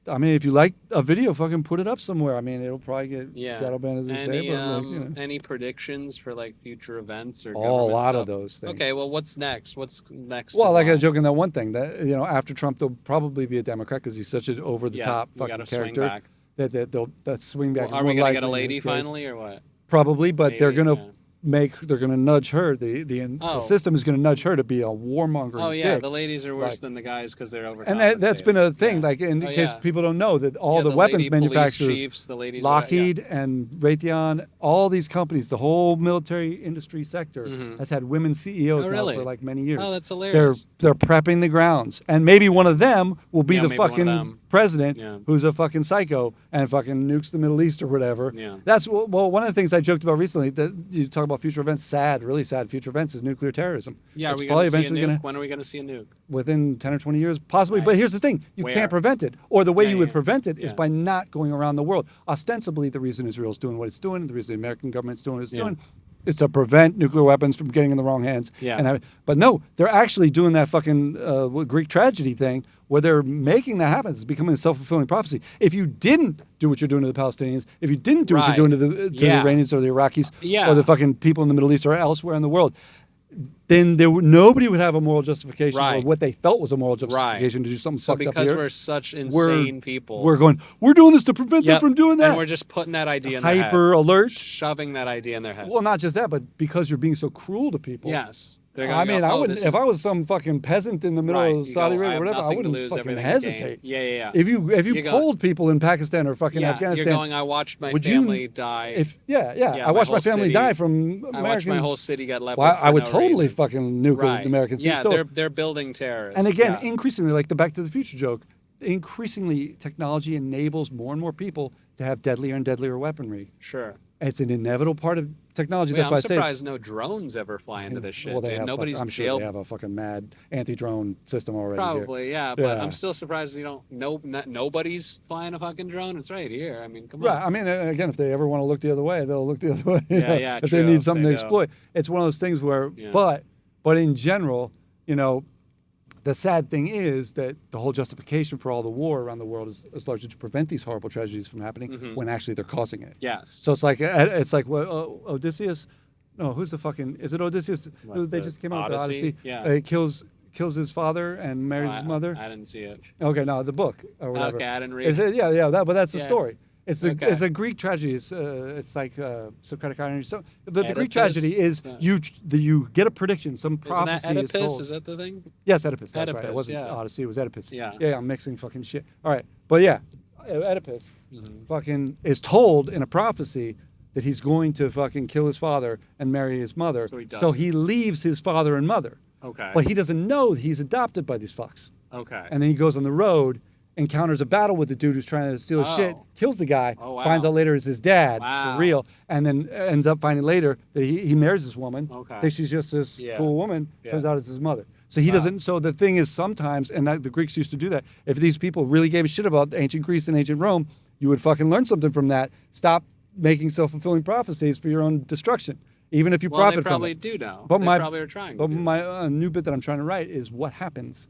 if you like a video, fucking put it up somewhere. It'll probably get shadow banned as they say. But any predictions for like future events or a lot stuff? of those things. Okay, well, what's next? What's next? Well, like I joke in that one thing that after Trump, there'll probably be a Democrat because he's such an over the top fucking character that they'll swing back. Well, are we gonna get a lady finally or what? Probably, but they're gonna nudge her. The system is gonna nudge her to be a warmonger. Oh yeah, dick. The ladies are worse than the guys because they're over. And that's been a thing. Like in case people don't know that all the weapons manufacturers, chiefs, the ladies Lockheed and Raytheon, all these companies, the whole military industry sector has had women CEOs now for like many years. Oh, that's hilarious. They're prepping the grounds, and maybe one of them will be the fucking president who's a fucking psycho and fucking nukes the Middle East or whatever. Yeah. That's one of the things I joked about recently. That you talk about future events, really sad future events is nuclear terrorism. Yeah, it's are we going to see a nuke? When are we going to see a nuke? Within 10 or 20 years, possibly. Nice. But here's the thing: you can't prevent it, or the way you would prevent it is by not going around the world. Ostensibly, the reason Israel's doing what it's doing, the reason the American government's doing what it's doing, is to prevent nuclear weapons from getting in the wrong hands. Yeah. But no, they're actually doing that fucking Greek tragedy thing where they're making that happen. It's becoming a self-fulfilling prophecy. If you didn't do what you're doing to the Palestinians, if you didn't do what you're doing to the Iranians or the Iraqis or the fucking people in the Middle East or elsewhere in the world, then nobody would have a moral justification or what they felt was a moral justification to do something fucked up here. Because we're such insane people. We're doing this to prevent them from doing that. And we're just putting that idea in their head. Hyper alert. Shoving that idea in their head. Well, not just that, but because you're being so cruel to people. Yes. I wouldn't. If I was some fucking peasant in the middle of Saudi Arabia or whatever, I wouldn't fucking hesitate. Yeah. If you polled people in Pakistan or fucking Afghanistan, you're going, I watched my family die. I watched my family die from Americans. I watched my whole city get leveled. I would totally fucking nuke an American city. Yeah, they're building terrorists. And again, increasingly, like the Back to the Future joke, increasingly technology enables more and more people to have deadlier and deadlier weaponry. Sure. It's an inevitable part of technology. Wait, That's I'm why I say surprised no drones ever fly into this shit. well, they Dude. have. Nobody's I'm sure jailed. they have a fucking mad anti-drone system already. Probably, here. yeah, but I'm still surprised you don't. Nobody's flying a fucking drone. It's right here. I mean, come on. Right. I mean, again, if they ever want to look the other way, they'll look the other way. you Yeah, know, yeah, If they true, need if something they to do. exploit, it's one of those things where. Yeah. But in general, you know, the sad thing is that the whole justification for all the war around the world is largely to prevent these horrible tragedies from happening when actually they're causing it. Yes. So it's like what Odysseus. No, who's the fucking? Is it Odysseus? What, They the just came out with the Odyssey? Odyssey. Yeah. He kills his father and marries his mother. I didn't see it. Okay, no, the book or whatever. Okay, I didn't read Is it. Yeah, but that's the Yeah. story. It's Okay. it's a Greek tragedy. It's like Socratic irony. So the Greek Oedipus? tragedy is you get a prediction, some Isn't prophecy that is Oedipus? told. Is that the thing? Yes, Oedipus. That's right. It Oedipus, wasn't yeah. Odyssey. It was Oedipus. Yeah. Yeah, I'm mixing fucking shit. All right, but yeah, Oedipus Mm-hmm. fucking is told in a prophecy that he's going to fucking kill his father and marry his mother. So he So doesn't. he leaves his father and mother. Okay. But he doesn't know he's adopted by these fucks. Okay. And then he goes on the road, encounters a battle with the dude who's trying to steal his shit, Oh. kills the guy, Oh, wow. finds out later it's his dad Wow. for real, and then ends up finding later that he marries this woman. Okay. Thinks she's just this Yeah. cool woman. Yeah. Turns out it's his mother. So he doesn't. So the thing is, sometimes, and the Greeks used to do that. If these people really gave a shit about ancient Greece and ancient Rome, you would fucking learn something from that. Stop making self-fulfilling prophecies for your own destruction, even if you well, profit they from probably it. do now. But They my- probably are trying. But to. my new bit that I'm trying to write is what happens.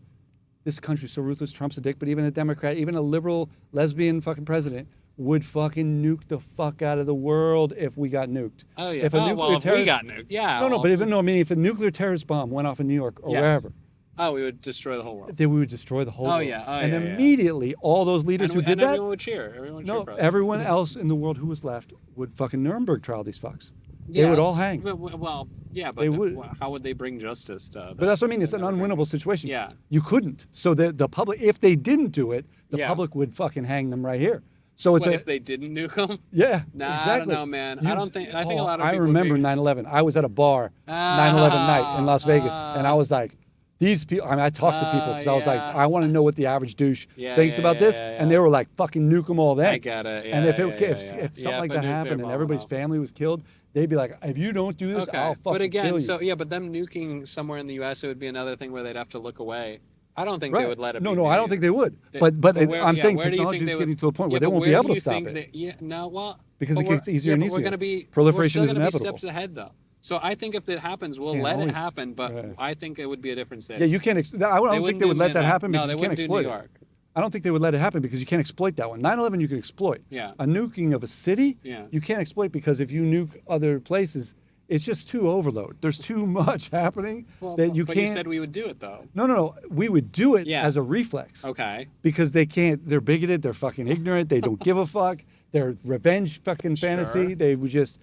This country's so ruthless. Trump's a dick, but even a Democrat, even a liberal lesbian fucking president would fucking nuke the fuck out of the world if we got nuked. Oh yeah. If a nuclear well, if we terrorist, got nuked, yeah. no, well, but even no, I mean, if a nuclear terrorist bomb went off in New York or Yes. wherever, Oh, we would destroy the whole world. then we would destroy the whole Oh, world. yeah. Oh, and yeah, yeah. immediately, all those leaders who did and that, everyone would cheer. Everyone would cheer no, for us. everyone else in the world who was left would fucking Nuremberg trial these fucks. They would all hang. Well, yeah, but They would. how would they bring justice to? But that's what I mean. It's an unwinnable situation. Yeah. You couldn't. So the public, if they didn't do it, the Yeah. public would fucking hang them right here. So it's What if they didn't nuke them? yeah, Nah, exactly. I don't know, man. I think a lot of I people. remember think- 9/11. I was at a bar 9/11 night in Las Vegas, and I was like, these people. I mean, I talked to people because I was like, yeah. I want to know what the average douche Yeah, thinks yeah, about yeah, this, yeah, and yeah. they were like, fucking nuke them all then. I get it. Yeah, and if yeah, if, yeah, if, yeah. if something Yeah, like if a that nuclear happened and bomb everybody's went off. family was killed, they'd be like, if you don't do this, Okay, I'll fucking but again, kill you. so yeah, but them nuking somewhere in the U.S. it would be another thing where they'd have to look away. I don't think Right. they would let it. No, be no, I don't made. think they would. They- But where- I'm yeah, saying where do you technology think is they getting would- to a point where yeah, they but won't be where able do to you stop think it. that- yeah, no, well, Because but it gets we're- easier yeah, and but easier. We're gonna be Proliferation we're is still gonna be inevitable. steps ahead though. So I think if it happens, we'll Can't let it always- happen. But right. I think it would be a different state. Yeah, you can't. I don't think wouldn't they would do let that Manhattan. happen No, because they you can't wouldn't do exploit New it. York. I don't think they would let it happen because you can't exploit that one. 9/11 you can exploit. Yeah. A nuking of a city, Yeah. you can't exploit because if you nuke other places, it's just too overload. There's too much happening Well, that you but can't. you said we would do it though. No. We would do it Yeah. as a reflex. Okay. Because they can't. They're bigoted. They're fucking ignorant. They don't give a fuck. They're revenge fucking fantasy. Sure. They would just.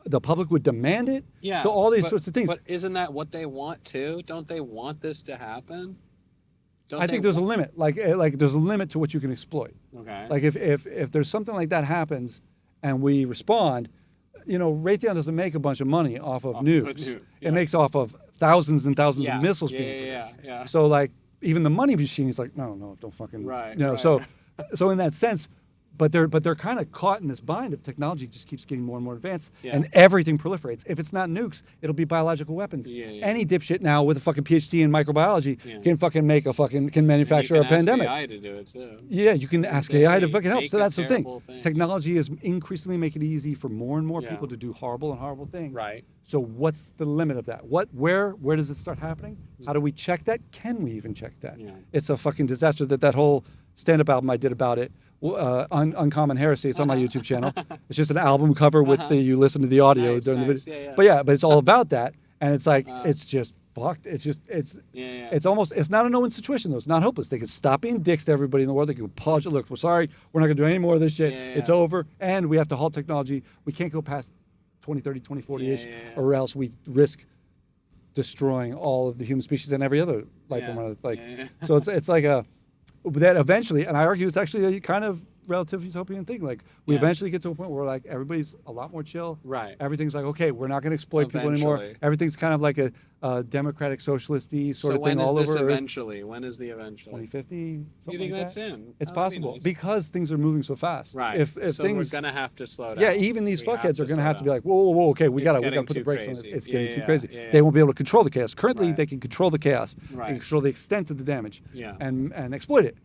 The public would demand it. Yeah. So all these but- sorts of things. But isn't that what they want too? Don't they want this to happen? Don't I they think there's a want- limit. Like there's a limit to what you can exploit. Okay. Like if there's something like that happens, and we respond, Raytheon doesn't make a bunch of money off of nukes. nuke, yeah. It makes off of thousands and thousands Yeah, of missiles yeah, being yeah, produced. yeah. So like even the money machine is like no, don't fucking Right, right. right. So in that sense, but they're kind of caught in this bind of technology just keeps getting more and more advanced, Yeah. and everything proliferates. If it's not nukes, it'll be biological weapons. Yeah. Any dipshit now with a fucking PhD in microbiology Yeah. can fucking make can manufacture you a can ask pandemic. AI to do it too. Yeah, you can ask They AI to fucking help. make So a that's the thing. terrible thing. Technology is increasingly making it easy for more and more Yeah. people to do horrible and horrible things. Right. So what's the limit of that? Where does it start happening? How do we check that? Can we even check that? Yeah. It's a fucking disaster that whole stand-up album I did about it, Uncommon Heresy. It's on my YouTube channel. It's just an album cover with you listen to the audio Nice, during the nice. video. Yeah, yeah. But it's all about that, and it's like it's just fucked. It's Yeah. it's almost, it's not a no-win situation though. It's not hopeless. They could stop being dicks to everybody in the world. They could pause it. Look, we're sorry. We're not going to do any more of this shit. Yeah, It's yeah. over. And we have to halt technology. We can't go past 2030, 2040-ish, Yeah, yeah, yeah. or else we risk destroying all of the human species and every other life Yeah. form. Like, Yeah, yeah. so it's like that eventually, and I argue it's actually a kind of relative utopian thing. Like we eventually get to a point where like everybody's a lot more chill. Right. Everything's like, okay, we're not going to exploit people anymore. Eventually. Everything's kind of like a democratic socialist-y sort of thing all over So when is this Earth. eventually? When is the eventually? 2050, You something think like that's that. soon? It's That'd be possible nice. because things are moving so fast. Right. If so things, we're gonna have to slow down. yeah, even these We have fuckheads are going to slow have to be down. like, whoa, okay, we It's gotta getting put the too brakes on crazy. it. It's Yeah, getting too yeah, crazy. yeah. They won't be able to control the chaos. Currently, Right. they can control the chaos. Right. They can control the extent of the damage. Yeah. And exploit it.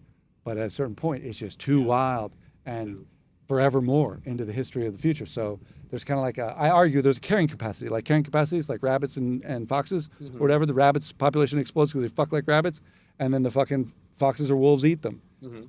But at a certain point, it's just too wild and forevermore into the history of the future. So there's kind of like I argue there's a carrying capacity, like carrying capacities, like rabbits and foxes, or whatever. The rabbits population explodes because they fuck like rabbits, and then the fucking foxes or wolves eat them.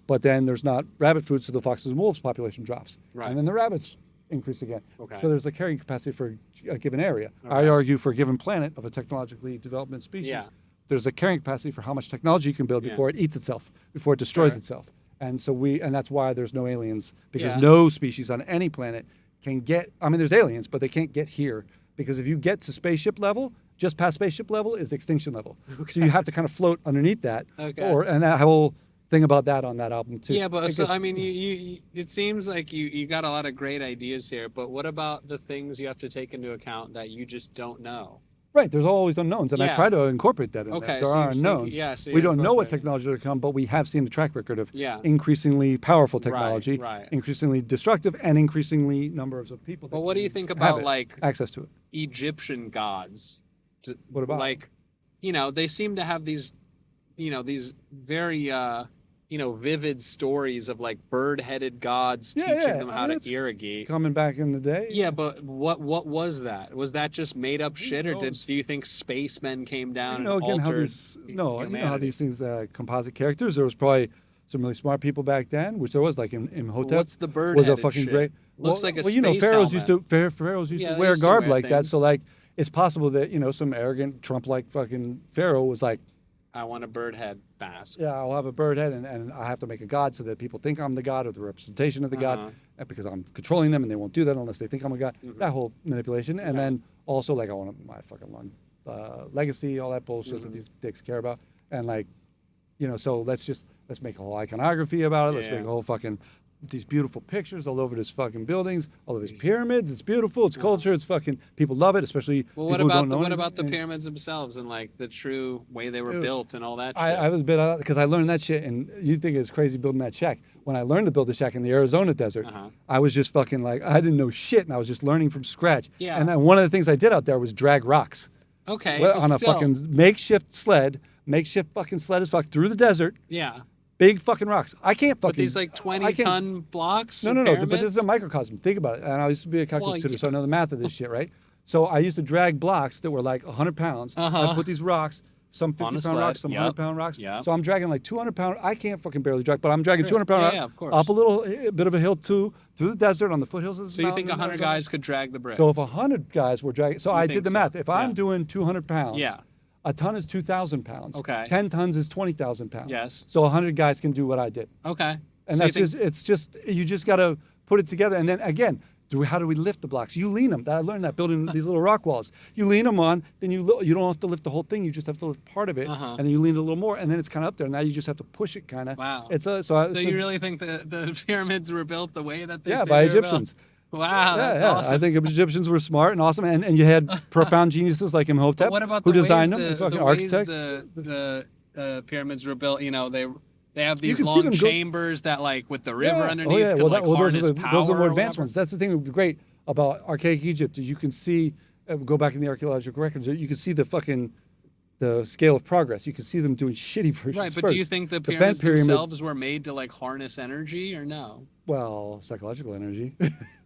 But then there's not rabbit food, so the foxes and wolves population drops, Right. and then the rabbits increase again. Okay. So there's a carrying capacity for a given area. I argue for a given planet of a technologically developed species. Yeah. There's a carrying capacity for how much technology you can build Yeah. before it eats itself, before it destroys Sure. itself. And so and that's why there's no aliens, because Yeah. no species on any planet can get, I mean, there's aliens, but they can't get here, because if you get to spaceship level, just past spaceship level is extinction level. So you have to kind of float underneath that. Okay. And that whole thing about that on that album too. Yeah, but I so guess- I mean, you it seems like you got a lot of great ideas here. But what about the things you have to take into account that you just don't know? Right, there's always unknowns, and I Yeah. try to incorporate that in Okay, there. There so are you're thinking- unknowns. yeah, so we you're don't know what incorporating. technology will come, but we have seen the track record of Yeah. increasingly powerful technology, right. increasingly destructive, and increasingly numbers of people. But that what do can you think have about it, like access to it? Egyptian gods? What about? Like, they seem to have these, these very vivid stories of like bird-headed gods Yeah, teaching yeah, them I how mean, to that's irrigate. Coming back in the day? Yeah, but what was that? Was that just made up shit, or knows? do you think spacemen came down You know and again how altered these you know how humanity? these things composite characters. There was probably some really smart people back then, which there was, like in Hotep. What's the was a bird-headed fucking shit? great. Looks like a well, space pharaohs helmet. pharaohs used Yeah, to they wear used to garb wear like that. things. So like it's possible that some arrogant Trump-like fucking pharaoh was like, I want a bird head mask. yeah, I'll have a bird head and I have to make a god so that people think I'm the god or the representation of the Uh-huh. god, because I'm controlling them and they won't do that unless they think I'm a god. Mm-hmm. That whole manipulation, and then also like I want my fucking long legacy, all that bullshit Mm-hmm. that these dicks care about, and like, so let's make a whole iconography about it. Let's Yeah. make a whole fucking these beautiful pictures all over this fucking buildings, all of his pyramids. It's beautiful. It's culture. It's fucking people love it, especially Well, people who don't know what anything. about the And pyramids themselves and like the true way they were Dude, built and all that shit? I was a bit because I learned that shit, and you think it's crazy building that shack. When I learned to build the shack in the Arizona desert, Uh-huh. I was just fucking like I didn't know shit, and I was just learning from scratch. Yeah. And then one of the things I did out there was drag rocks Okay, Well, but on a still, fucking makeshift fucking sled as fuck through the desert. yeah. Big fucking rocks. I can't fucking. But these like I 20 can't- ton blocks. No, of no, no. But pyramids? this is a microcosm. Think about it. And I used to be a calculus Well, tutor, so I know the math of this shit, right? So I used to drag blocks that were like 100 pounds. Uh-huh. I put these rocks, some 50 On a pound sled, rocks, some yep, 100 pound rocks. yep. So I'm dragging like 200 pound. I can't fucking barely drag, but I'm dragging Sure. 200 pound Yeah, rock yeah, of course. up a bit of a hill too, through the desert on the foothills of the So you think mountain in 100 Arizona. guys could drag the bricks? So if 100 guys were dragging, so I think did the so? math. If I'm Yeah. doing 200 pounds, Yeah. a ton is 2,000 pounds. Okay. 10 tons is 20,000 pounds. Yes. So 100 guys can do what I did. Okay. And So you that's think- it's just, you just got to put it together. And then again, how do we lift the blocks? You lean them. I learned that building these little rock walls. You lean them on, then you don't have to lift the whole thing. You just have to lift part of it, Uh-huh. and then you lean it a little more, and then it's kind of up there. Now you just have to push it kind of. Wow. It's So you really think the pyramids were built the way that they yeah, say by they were Egyptians. built? Wow, Yeah, that's yeah. awesome. I think Egyptians were smart and awesome, and you had profound geniuses like Imhotep, But what about who the designed ways them, the, fucking the ways architect. the pyramids were built? They have these can see long them go- chambers that like with the river Yeah. underneath. Oh yeah, could, well, like, those are harness the power those are the more or advanced whatever. ones. That's the thing that would be great about archaic Egypt is you can see, go back in the archaeological records, you can see the scale of progress. You can see them doing shitty versions. Right, but first. do you think the bent pyramids pyramid- themselves were made to like harness energy or no? Well, psychological energy.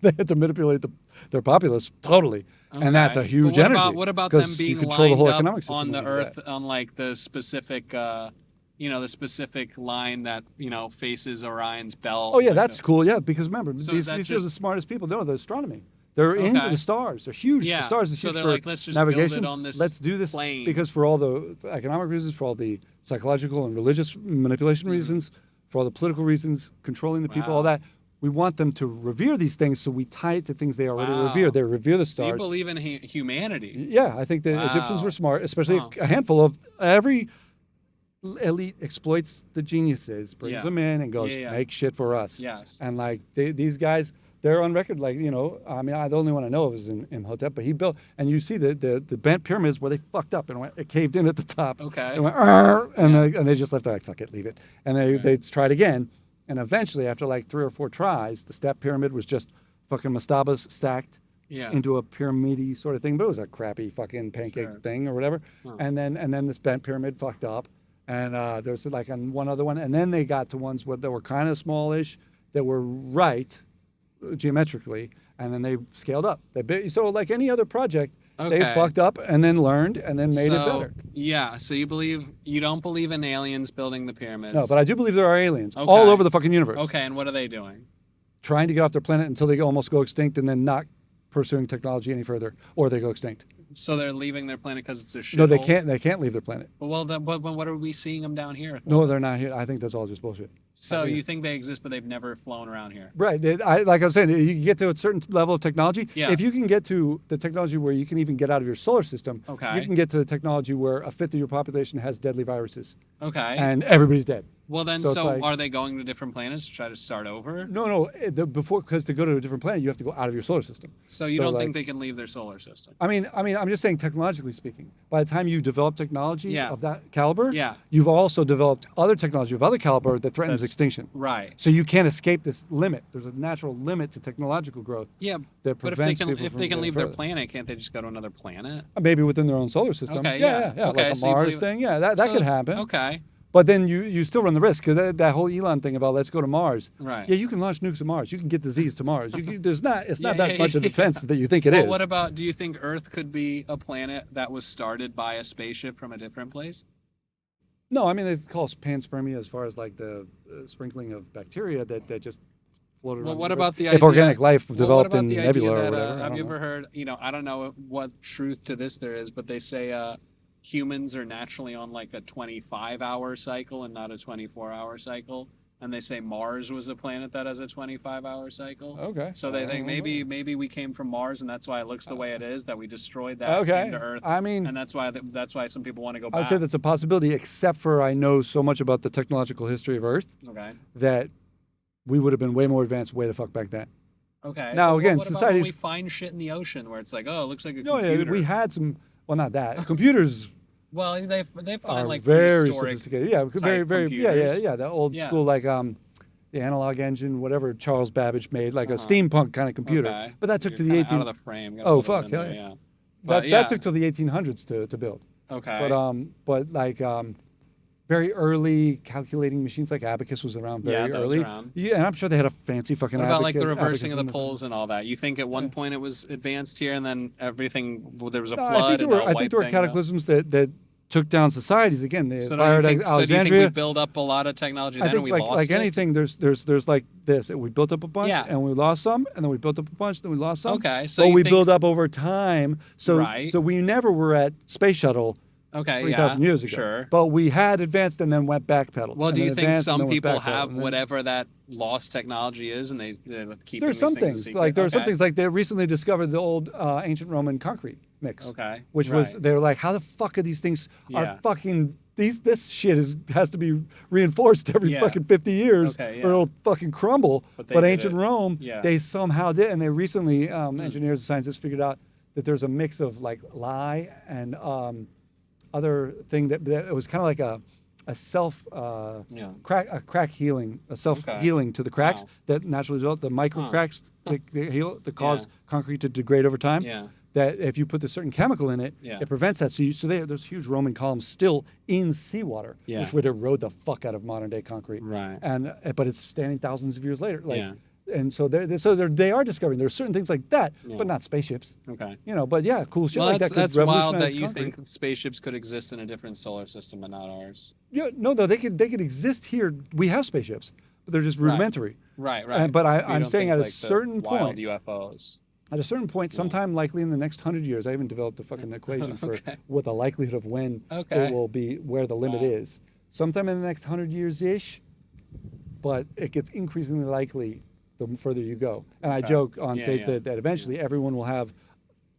They had to manipulate their populace totally, and that's a Okay. huge But energy. what about them 'cause you being control the lined whole up economic system on the over Earth that. on like the specific, the specific line that faces Orion's belt? Oh yeah, like that's the- cool. Yeah, because remember, So these is that are the just- smartest people. No, the astronomy. They're into Okay. the stars. They're huge. Yeah, The stars are so huge they're for like, let's just build it navigation. on this Let's do this plane. because for all the economic reasons, for all the psychological and religious manipulation reasons, for all the political reasons, controlling the people, all Mm-hmm. Wow. that. We want them to revere these things, so we tie it to things they already Wow. revere. They revere the So you stars. believe in humanity? Yeah, I think the Egyptians Wow. were smart, especially Huh. a handful of every elite exploits the geniuses, brings Yeah. them in, and goes, Yeah. make shit for us. Yes. And like these guys, they're on record. Like I mean, the only one I know of is Imhotep, but he built, and you see the bent pyramids where they fucked up and it caved in at the top. Okay. It went, "Arr!" and they just left it like, fuck it, leave it, and they tried again, and eventually after like 3 or 4 tries, the step pyramid was just fucking mastabas stacked. Yeah. Into a pyramid-y sort of thing, but it was a crappy fucking pancake thing or whatever. And then this bent pyramid fucked up, and there's like on one other one, and then they got to ones that were kind of smallish, that were right geometrically, and then they scaled up. So like any other project, they Okay. fucked up and then learned and then made it So, better. yeah. So you don't believe in aliens building the pyramids? No, but I do believe there are aliens Okay. all over the fucking universe. Okay, and what are they doing? Trying to get off their planet until they almost go extinct, and then not pursuing technology any further, or they go extinct. So they're leaving their planet because it's a shithole? No, they can't. They can't leave their planet. Well, then, but what are we seeing them down here for? No, they're not here. I think that's all just bullshit. So you think they exist, but they've never flown around here? Right. Like I was saying, you get to a certain level of technology. Yeah. If you can get to the technology where you can even get out of your solar system, Okay. you can get to the technology where a fifth of your population has deadly viruses, Okay. and everybody's dead. Well, then, So it's so like- are they going to different planets to try to start over? No. Because to go to a different planet, you have to go out of your solar system. So you So, don't like- think they can leave their solar system? I mean, I'm just saying, technologically speaking, by the time you develop technology Yeah. of that caliber, Yeah. you've also developed other technology of other caliber that threatens That's- extinction. Right. So you can't escape this limit. There's a natural limit to technological growth. Yeah, that but if they prevents can, people if from they can going leave their further. planet, can't they just go to another planet? Maybe within their own solar system. Okay, Yeah. yeah. Okay, Like a so you Mars believe- thing. Yeah, that So- could happen. Okay. But then you still run the risk, because that whole Elon thing about let's go to Mars. Right. Yeah, you can launch nukes to Mars. You can get disease to Mars. It's not Yeah, that yeah, much of yeah. defense that you think it is. Well, what about, do you think Earth could be a planet that was started by a spaceship from a different place? No, I mean, they call it panspermia as far as like the sprinkling of bacteria that just floated Well, around. what the universe. about the if idea? organic life Well, developed what in about the nebula idea or that, whatever? I have don't you know. ever heard, I don't know what truth to this there is, but they say humans are naturally on like a 25-hour cycle and not a 24-hour cycle. And they say Mars was a planet that has a 25-hour cycle. Okay. So they I think don't know. maybe we came from Mars and that's why it looks the way it is, that we destroyed that, Okay. came to Earth. I mean, And that's why some people want to go back. I'd say that's a possibility, except for I know so much about the technological history of Earth Okay. that we would have been way more advanced way the fuck back then. Okay. Now, But again, what about when society's- we find shit in the ocean where it's like, oh, it looks like a No, computer. yeah, we had some. Well, not that. Computers Well, they find are like very prehistoric. sophisticated. Yeah, very, very. computers. Yeah. The old Yeah. school, like the analog engine, whatever Charles Babbage made, like a steampunk kind of computer. Okay. But that took You're to the kinda 18. out of the frame. Gotta Oh, put it fuck, in there, yeah. But that took till the 1800s to build. Okay. But like very early calculating machines like abacus was around very Yeah, that was early. around. Yeah, and I'm sure they had a fancy fucking What about like the abacus reversing of the in poles and all that? You think at one point it was advanced here, and then everything there was a No, flood? I think there and were. that I think wiped there were things out? cataclysms that took down societies. Again, they So do you fired think, so do you think Alexandria. we build up a lot of technology I then and think we like lost it? anything, there's like this. We built up a bunch, Yeah. and we lost some, and then we built up a bunch, then we lost some. Okay, so but you we think- build up over time. So Right. so we never were at space shuttle Okay, 3,000 yeah, years ago. Sure. But we had advanced and then went backpedal. Well, and do you then think advanced and some then went people backpedal, have and then- whatever that lost technology is, and they keep There's some things secret? like there are some Okay. things like they recently discovered the old ancient Roman concrete mix. Okay, Which was right. they were like, how the fuck are these things Yeah. are fucking this shit has to be reinforced every Yeah. fucking 50 years Okay, or yeah. it'll fucking crumble. But they But did ancient it. Rome, Yeah. they somehow did, and they recently engineers and scientists figured out that there's a mix of like lye and other thing that it was kind of like a self Yeah. crack healing, a self healing to the cracks Wow. that naturally develop, the micro cracks that heal that cause concrete to degrade over time. Yeah. That if you put a certain chemical in it, Yeah. it prevents that. There's huge Roman columns still in seawater, Yeah. which would erode the fuck out of modern day concrete. Right. And but it's standing thousands of years later. Like, Yeah. And so they are discovering there's certain things like that, Yeah. but not spaceships. Okay. But yeah, cool shit Well, like that that's could wild revolutionize that you concrete. think spaceships could exist in a different solar system but not ours. Yeah, no, they could exist here. We have spaceships, but they're just rudimentary. Right. But You I'm don't saying think, at a like, the certain wild point, UFOs. at a certain point, sometime likely in the next 100 years, I even developed a fucking equation for Okay. what the likelihood of when Okay. it will be, where the limit Wow. is. Sometime in the next 100 years-ish, but it gets increasingly likely the further you go. And I Okay. joke on Yeah, stage yeah. that eventually everyone will have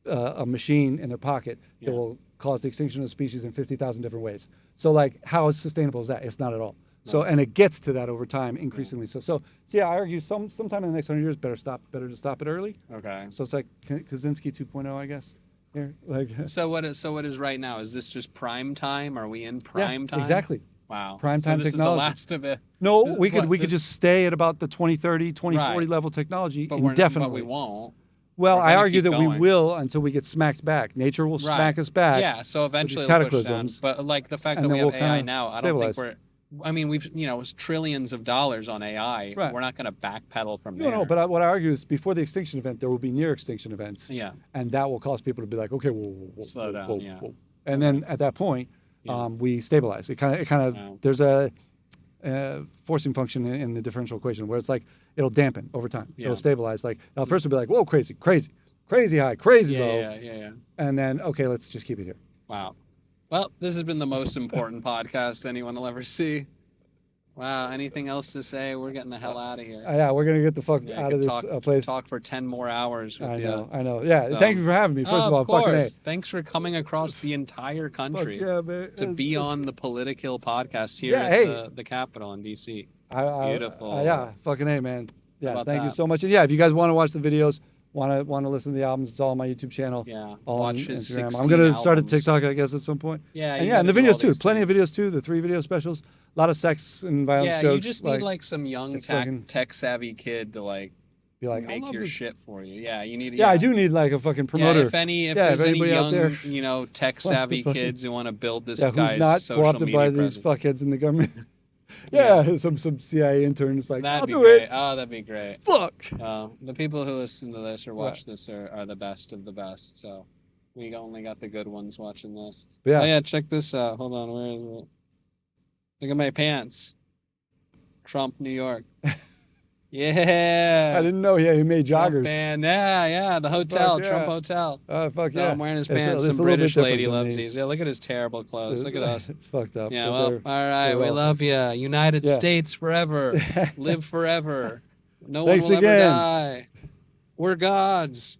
a machine in their pocket that Yeah. will cause the extinction of species in 50,000 different ways. So like, how sustainable is that? It's not at all. So, and it gets to that over time, increasingly. So yeah, I argue sometime in the next 100 years, better to stop it early. Okay. So it's like Kaczynski 2.0, I guess. Here, like. So what is right now? Is this just prime time? Are we in prime time? Exactly. Wow. Prime time this technology. Is the last of it. No, we could just stay at about the 2030, 2040 Right. level technology But indefinitely. But we won't. Well, We're I gonna argue keep that we going. will until we get smacked back. Nature will smack us back. Yeah, so eventually these it'll push down. cataclysms. But like the fact And that we then have we'll AI kinda now, I don't think stabilize. I mean, we've trillions of dollars on AI. Right. We're not going to backpedal from there. No, but what I argue is before the extinction event, there will be near extinction events. Yeah. And that will cause people to be like, okay, whoa, Slow down, yeah. whoa. And then at that point, we stabilize. It kind of Wow. there's a forcing function in the differential equation where it's like it'll dampen over time. Yeah. It'll stabilize. Like now, first it'll be like, whoa, crazy high, crazy low, Yeah. and then okay, let's just keep it here. Wow. Well, this has been the most important podcast anyone will ever see. Wow. Anything else to say? We're getting the hell out of here. Yeah, we're gonna get the fuck Yeah, out I of could this place. Talk for 10 more hours with I you. know. Yeah, So- thank you for having me. First of all, of course. fucking A. Thanks for coming across the entire country Fuck yeah, man. to be It's- on the POLITIKILL podcast here Yeah, at hey. the Capitol in DC. Beautiful. Yeah, fucking A, man. Yeah, about thank you that? so much. And yeah, if you guys want to watch the videos, want to listen to the albums, it's all on my YouTube channel. Yeah, all on watch his Instagram. 16 I'm gonna start a albums. TikTok, I guess, at some point. Yeah, and you yeah, and the gotta do all videos too. these Plenty of things. videos too. The 3 video specials. A lot of sex and violence Yeah, jokes. you just need like some young it's fucking- tech savvy kid to like be like, I make love your this. shit for you. Yeah, you need. Yeah, I do need like a fucking promoter. Yeah, if there's any anybody out young, there tech to savvy fucking- kids who want to build this Yeah, guy's who's not social co-opted media by these presence. fuckheads in the government. Yeah. yeah, some CIA intern is like, That'd I'll be do great. it. Oh, that'd be great. Fuck. The people who listen to this or watch this are the best of the best. So we only got the good ones watching this. Yeah. Oh yeah, check this out. Hold on, where is it? Look at my pants. Trump, New York. Yeah. I didn't know. Yeah, he made Trump joggers. band. Yeah, the hotel, Fuck yeah. Trump Hotel. Fuck So yeah. I'm wearing his It's a- pants. it's Some a little bit British different lady than loves these. these. Yeah, look at his terrible clothes. Look at us. It's fucked up. Yeah, but well, they're- all right. they're We well- love you. United Yeah. States forever. Live forever. No Thanks one will again. ever die. We're gods.